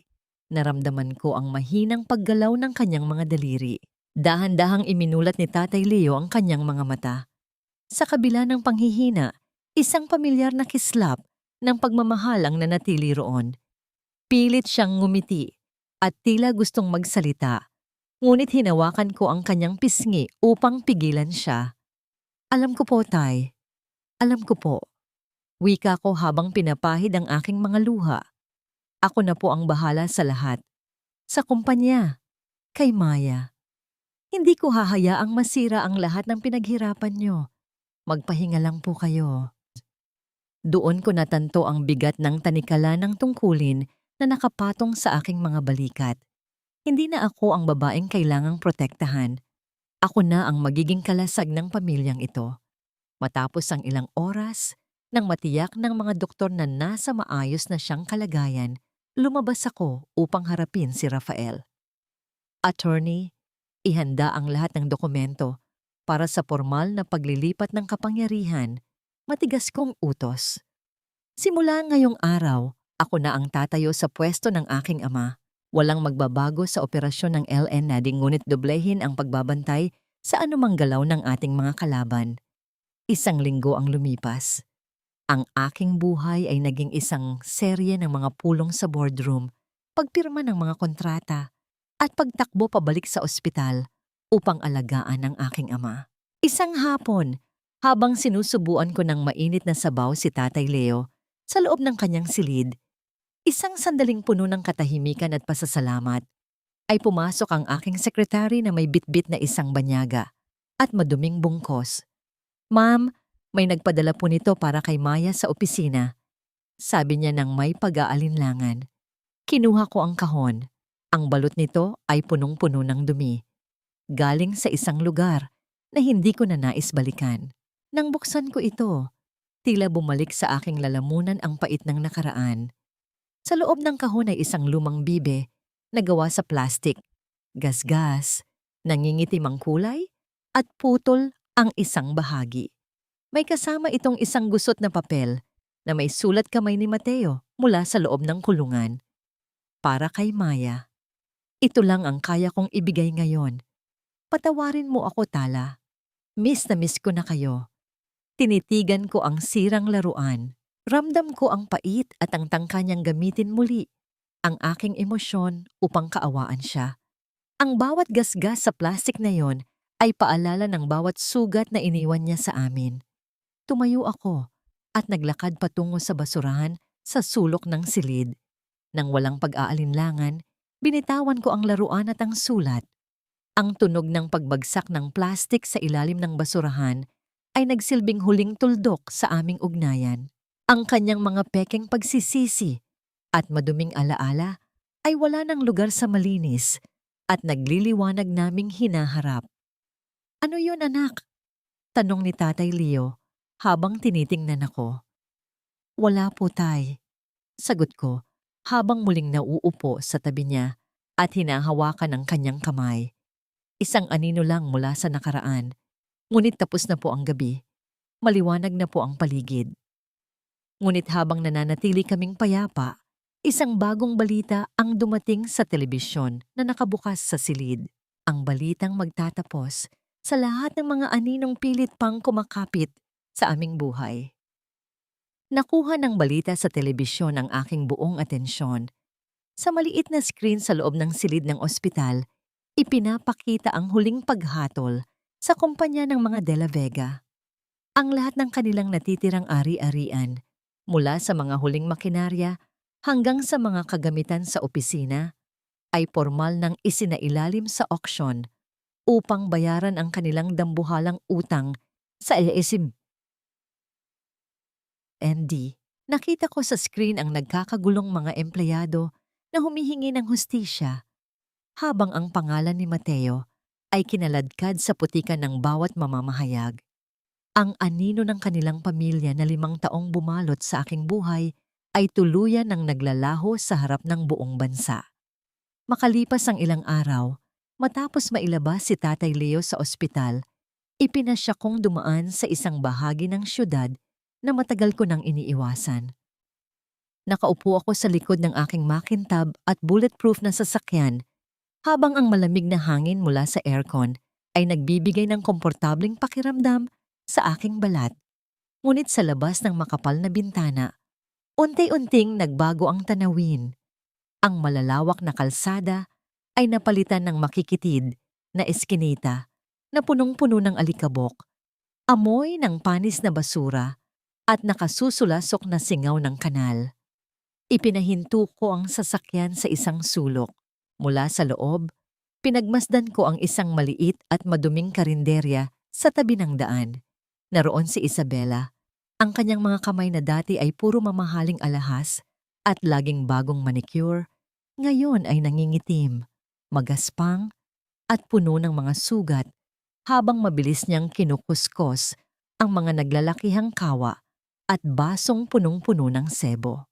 naramdaman ko ang mahinang paggalaw ng kanyang mga daliri. Dahan-dahang iminulat ni Tatay Leo ang kanyang mga mata. Sa kabila ng panghihina, isang pamilyar na kislap ng pagmamahal ang nanatili roon. Pilit siyang ngumiti at tila gustong magsalita, ngunit hinawakan ko ang kanyang pisngi upang pigilan siya. Alam ko po, Tay. Alam ko po. Wika ko habang pinapahid ang aking mga luha. Ako na po ang bahala sa lahat. Sa kumpanya. Kay Maya. Hindi ko hahayaang masira ang lahat ng pinaghirapan niyo. Magpahinga lang po kayo. Doon ko natanto ang bigat ng tanikala ng tungkulin na nakapatong sa aking mga balikat. Hindi na ako ang babaeng kailangang protektahan. Ako na ang magiging kalasag ng pamilyang ito. Matapos ang ilang oras, nang matiyak ng mga doktor na nasa maayos na siyang kalagayan, lumabas ako upang harapin si Rafael. Attorney, ihanda ang lahat ng dokumento para sa formal na paglilipat ng kapangyarihan, matigas kong utos. Simula ngayong araw, ako na ang tatayo sa pwesto ng aking ama. Walang magbabago sa operasyon ng LN Nading ngunit doblehin ang pagbabantay sa anumang galaw ng ating mga kalaban. Isang linggo ang lumipas. Ang aking buhay ay naging isang serye ng mga pulong sa boardroom, pagpirma ng mga kontrata, at pagtakbo pabalik sa ospital upang alagaan ang aking ama. Isang hapon, habang sinusubuan ko ng mainit na sabaw si Tatay Leo sa loob ng kanyang silid, isang sandaling puno ng katahimikan at pasasalamat, ay pumasok ang aking sekretary na may bitbit na isang banyaga at maduming bungkos. Ma'am, may nagpadala po nito para kay Maya sa opisina. Sabi niya ng may pag-aalinlangan. Kinuha ko ang kahon. Ang balot nito ay punong-puno ng dumi. Galing sa isang lugar na hindi ko na nais balikan. Nang buksan ko ito, tila bumalik sa aking lalamunan ang pait ng nakaraan. Sa loob ng kahon ay isang lumang bibe na gawa sa plastik, gasgas, nangingitim ang kulay, at putol ang isang bahagi. May kasama itong isang gusot na papel na may sulat kamay ni Mateo mula sa loob ng kulungan. Para kay Maya. Ito lang ang kaya kong ibigay ngayon. Patawarin mo ako, Tala. Miss na miss ko na kayo. Tinitigan ko ang sirang laruan. Ramdam ko ang pait at ang tangka niyang gamitin muli ang aking emosyon upang kaawaan siya. Ang bawat gasgas sa plastik na yon ay paalala ng bawat sugat na iniwan niya sa amin. Tumayo ako at naglakad patungo sa basurahan sa sulok ng silid. Nang walang pag-aalinlangan, binitawan ko ang laruan at ang sulat. Ang tunog ng pagbagsak ng plastik sa ilalim ng basurahan ay nagsilbing huling tuldok sa aming ugnayan. Ang kanyang mga pekeng pagsisisi at maduming alaala ay wala ng lugar sa malinis at nagliliwanag naming hinaharap. Ano yun, anak? Tanong ni Tatay Leo habang tinitingnan ako. Wala po, Tay. Sagot ko habang muling nauupo sa tabi niya at hinahawakan ang kanyang kamay. Isang anino lang mula sa nakaraan. Ngunit tapos na po ang gabi. Maliwanag na po ang paligid. Ngunit habang nananatili kaming payapa, isang bagong balita ang dumating sa telebisyon na nakabukas sa silid. Ang balitang magtatapos sa lahat ng mga aninong pilit pang kumakapit sa aming buhay. Nakuha ng balita sa telebisyon ang aking buong atensyon. Sa maliit na screen sa loob ng silid ng ospital, ipinapakita ang huling paghatol sa kumpanya ng mga De La Vega. Ang lahat ng kanilang natitirang ari-arian, mula sa mga huling makinarya hanggang sa mga kagamitan sa opisina, ay formal nang isinailalim sa auction upang bayaran ang kanilang dambuhalang utang sa LSM. Nakita ko sa screen ang nagkakagulong mga empleyado na humihingi ng hustisya, habang ang pangalan ni Mateo ay kinaladkad sa putikan ng bawat mamamahayag. Ang anino ng kanilang pamilya na 5 taong bumalot sa aking buhay ay tuluyan ng naglalaho sa harap ng buong bansa. Makalipas ang ilang araw, matapos mailabas si Tatay Leo sa ospital, ipinasya kong dumaan sa isang bahagi ng syudad na matagal ko nang iniiwasan. Nakaupo ako sa likod ng aking makintab at bulletproof na sasakyan habang ang malamig na hangin mula sa aircon ay nagbibigay ng komportableng pakiramdam sa aking balat. Ngunit sa labas ng makapal na bintana, unti-unting nagbago ang tanawin. Ang malalawak na kalsada ay napalitan ng makikitid na eskinita na punong-puno ng alikabok, amoy ng panis na basura at nakasusulasok na singaw ng kanal. Ipinahinto ko ang sasakyan sa isang sulok. Mula sa loob, pinagmasdan ko ang isang maliit at maduming karinderya sa tabi ng daan. Naroon si Isabela. Ang kanyang mga kamay na dati ay puro mamahaling alahas at laging bagong manicure, ngayon ay nangingitim, magaspang at puno ng mga sugat habang mabilis niyang kinukuskos ang mga naglalakihang kawa at basong punong-puno ng sebo.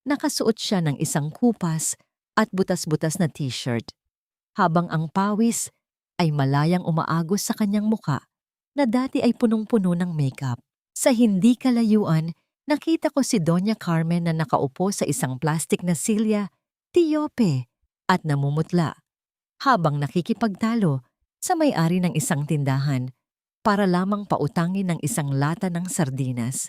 Nakasuot siya ng isang kupas at butas-butas na t-shirt, habang ang pawis ay malayang umaagos sa kanyang muka na dati ay punong-puno ng makeup. Sa hindi kalayuan, nakita ko si Doña Carmen na nakaupo sa isang plastik na silya, tiyope, at namumutla, habang nakikipagtalo sa may-ari ng isang tindahan para lamang pautangin ng isang lata ng sardinas.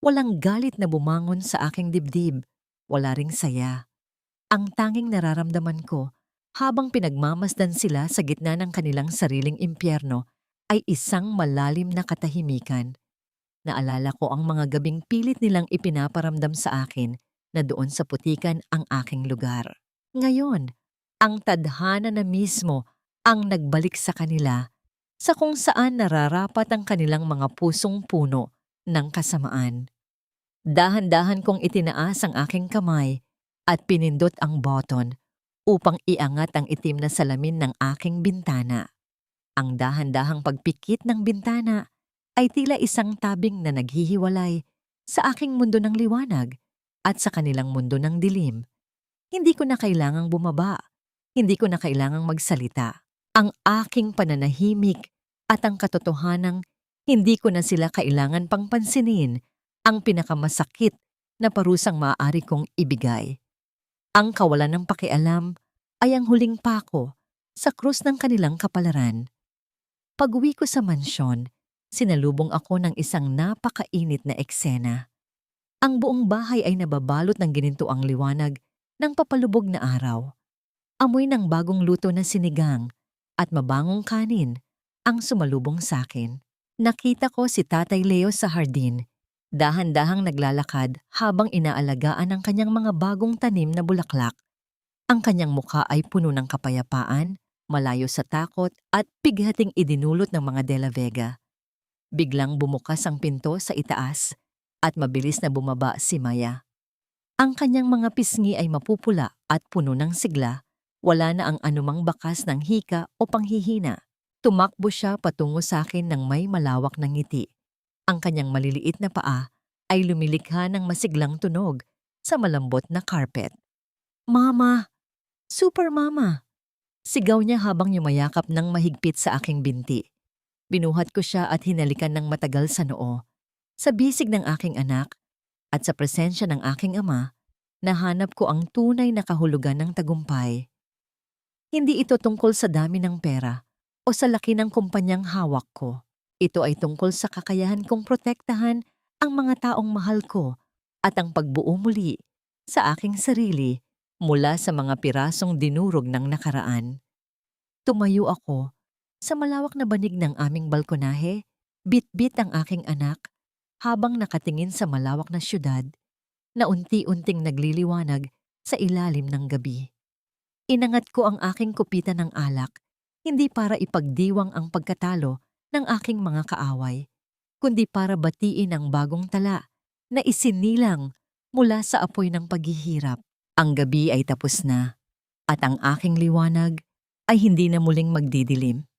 Walang galit na bumangon sa aking dibdib. Wala ring saya. Ang tanging nararamdaman ko habang pinagmamasdan sila sa gitna ng kanilang sariling impyerno ay isang malalim na katahimikan. Naalala ko ang mga gabing pilit nilang ipinaparamdam sa akin na doon sa putikan ang aking lugar. Ngayon, ang tadhana na mismo ang nagbalik sa kanila sa kung saan nararapat ang kanilang mga pusong puno ng kasamaan. Dahan-dahan kong itinaas ang aking kamay at pinindot ang button upang iangat ang itim na salamin ng aking bintana. Ang dahan-dahang pagpikit ng bintana ay tila isang tabing na naghihiwalay sa aking mundo ng liwanag at sa kanilang mundo ng dilim. Hindi ko na kailangang bumaba. Hindi ko na kailangang magsalita. Ang aking pananahimik at ang katotohanang hindi ko na sila kailangan pang pansinin ang pinakamasakit na parusang maaari kong ibigay. Ang kawalan ng pakialam ay ang huling pako sa krus ng kanilang kapalaran. Pag-uwi ko sa mansyon, sinalubong ako ng isang napakainit na eksena. Ang buong bahay ay nababalot ng ginintuang liwanag ng papalubog na araw. Amoy ng bagong luto na sinigang at mabangong kanin ang sumalubong sa akin. Nakita ko si Tatay Leo sa hardin, dahan-dahang naglalakad habang inaalagaan ang kanyang mga bagong tanim na bulaklak. Ang kanyang mukha ay puno ng kapayapaan, malayo sa takot at bighating idinulot ng mga De La Vega. Biglang bumukas ang pinto sa itaas at mabilis na bumaba si Maya. Ang kanyang mga pisngi ay mapupula at puno ng sigla, wala na ang anumang bakas ng hika o panghihina. Tumakbo siya patungo sa akin ng may malawak na ngiti. Ang kanyang maliliit na paa ay lumilikha ng masiglang tunog sa malambot na carpet. "Mama! Super Mama!" Sigaw niya habang yumayakap ng mahigpit sa aking binti. Binuhat ko siya at hinalikan ng matagal sa noo. Sa bisig ng aking anak at sa presensya ng aking ama, nahanap ko ang tunay na kahulugan ng tagumpay. Hindi ito tungkol sa dami ng pera o sa laki ng kumpanyang hawak ko. Ito ay tungkol sa kakayahan kong protektahan ang mga taong mahal ko at ang pagbuo muli sa aking sarili mula sa mga pirasong dinurog ng nakaraan. Tumayo ako sa malawak na banig ng aming balkonahe, bit-bit ang aking anak habang nakatingin sa malawak na syudad na unti-unting nagliliwanag sa ilalim ng gabi. Inangat ko ang aking kupitan ng alak, hindi para ipagdiwang ang pagkatalo ng aking mga kaaway, kundi para batiin ang bagong tala na isinilang mula sa apoy ng paghihirap. Ang gabi ay tapos na, at ang aking liwanag ay hindi na muling magdidilim.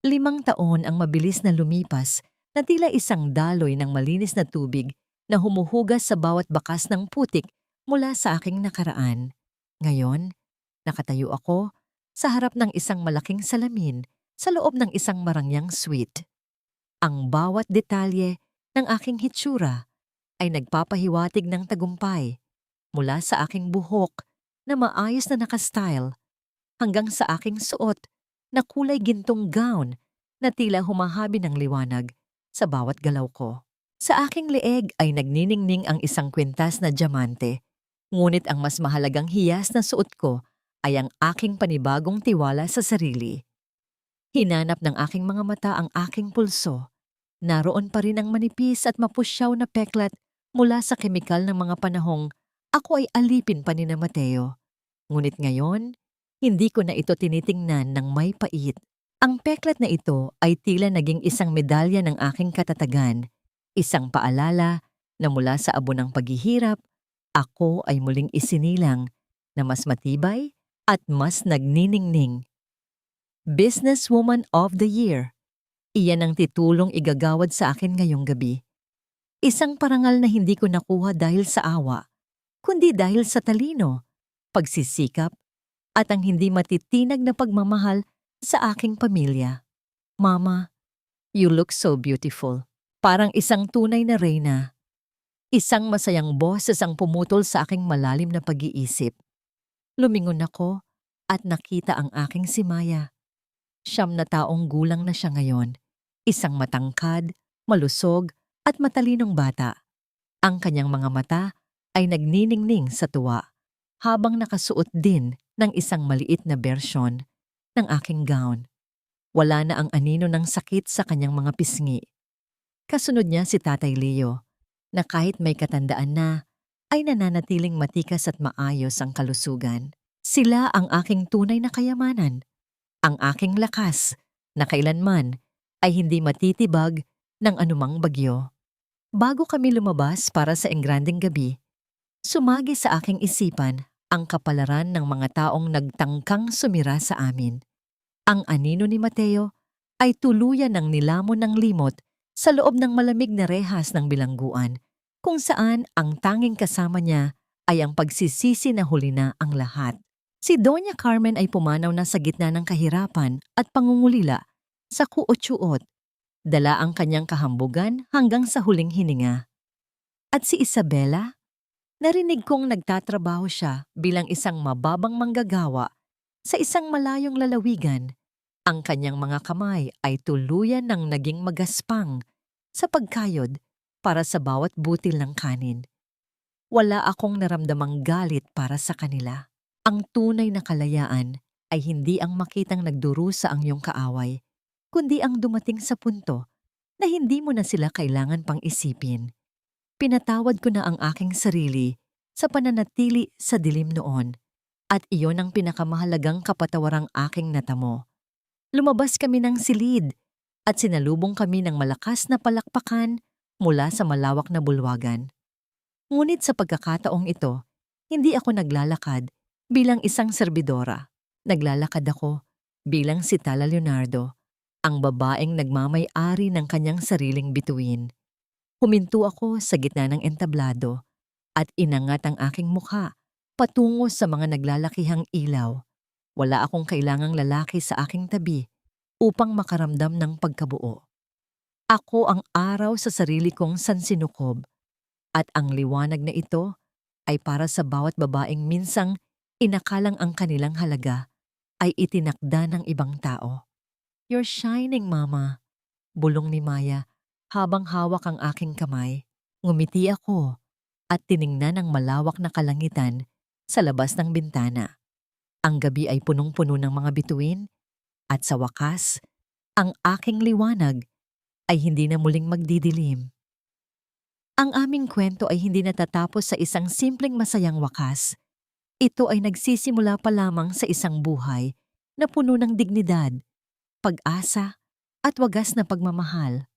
5 taon ang mabilis na lumipas na tila isang daloy ng malinis na tubig na humuhugas sa bawat bakas ng putik mula sa aking nakaraan. Ngayon, nakatayo ako sa harap ng isang malaking salamin sa loob ng isang marangyang suite. Ang bawat detalye ng aking hitsura ay nagpapahiwatig ng tagumpay mula sa aking buhok na maayos na nakastyle hanggang sa aking suot na kulay gintong gown na tila humahabi ng liwanag sa bawat galaw ko. Sa aking leeg ay nagniningning ang isang kwintas na diamante, ngunit ang mas mahalagang hiyas na suot ko ay ang aking panibagong tiwala sa sarili. Hinanap ng aking mga mata ang aking pulso. Naroon pa rin ang manipis at mapusyaw na peklat mula sa kemikal ng mga panahong ako ay alipin pa ni na Mateo. Ngunit ngayon, hindi ko na ito tinitingnan ng may pait. Ang peklat na ito ay tila naging isang medalya ng aking katatagan, isang paalala na mula sa abo ng paghihirap, ako ay muling isinilang na mas matibay at mas nagniningning. Businesswoman of the Year. Iyan ang titulong igagawad sa akin ngayong gabi. Isang parangal na hindi ko nakuha dahil sa awa, kundi dahil sa talino, pagsisikap, at ang hindi matitinag na pagmamahal sa aking pamilya. Mama, you look so beautiful. Parang isang tunay na reyna. Isang masayang boses ang pumutol sa aking malalim na pag-iisip. Lumingon ako at nakita ang aking si Maya. 9 na taong gulang na siya ngayon. Isang matangkad, malusog at matalinong bata. Ang kanyang mga mata ay nagniningning sa tuwa habang nakasuot din ng isang maliit na bersyon ng aking gown. Wala na ang anino ng sakit sa kanyang mga pisngi. Kasunod niya si Tatay Leo, na kahit may katandaan na, ay nananatiling matikas at maayos ang kalusugan. Sila ang aking tunay na kayamanan, ang aking lakas, na kailanman ay hindi matitibag ng anumang bagyo. Bago kami lumabas para sa engranding gabi, sumagi sa aking isipan ang kapalaran ng mga taong nagtangkang sumira sa amin. Ang anino ni Mateo ay tuluyan ng nilamon ng limot sa loob ng malamig na rehas ng bilangguan, kung saan ang tanging kasama niya ay ang pagsisisi na huli na ang lahat. Si Doña Carmen ay pumanaw na sa gitna ng kahirapan at pangungulila sa kuot-tsuot. Dala ang kanyang kahambugan hanggang sa huling hininga. At si Isabela? Narinig kong nagtatrabaho siya bilang isang mababang manggagawa sa isang malayong lalawigan. Ang kanyang mga kamay ay tuluyan ng naging magaspang sa pagkayod para sa bawat butil ng kanin. Wala akong naramdamang galit para sa kanila. Ang tunay na kalayaan ay hindi ang makitang nagdurusa ang iyong kaaway, kundi ang dumating sa punto na hindi mo na sila kailangan pang isipin. Pinatawad ko na ang aking sarili sa pananatili sa dilim noon, at iyon ang pinakamahalagang kapatawarang aking natamo. Lumabas kami ng silid at sinalubong kami ng malakas na palakpakan mula sa malawak na bulwagan. Ngunit sa pagkakataong ito, hindi ako naglalakad bilang isang serbidora. Naglalakad ako bilang si Tala Leonardo, ang babaeng nagmamay-ari ng kanyang sariling bituin. Huminto ako sa gitna ng entablado at inangat ang aking mukha patungo sa mga naglalakihang ilaw. Wala akong kailangang lalaki sa aking tabi upang makaramdam ng pagkabuo. Ako ang araw sa sarili kong sansinukob, at ang liwanag na ito ay para sa bawat babaeng minsang inakalang ang kanilang halaga ay itinakda ng ibang tao. You're shining, Mama, bulong ni Maya habang hawak ang aking kamay. Ngumiti ako at tiningnan ang malawak na kalangitan sa labas ng bintana. Ang gabi ay punong-puno ng mga bituin at sa wakas, ang aking liwanag ay hindi na muling magdidilim. Ang aming kwento ay hindi natatapos sa isang simpleng masayang wakas. Ito ay nagsisimula pa lamang sa isang buhay na puno ng dignidad, pag-asa at wagas na pagmamahal.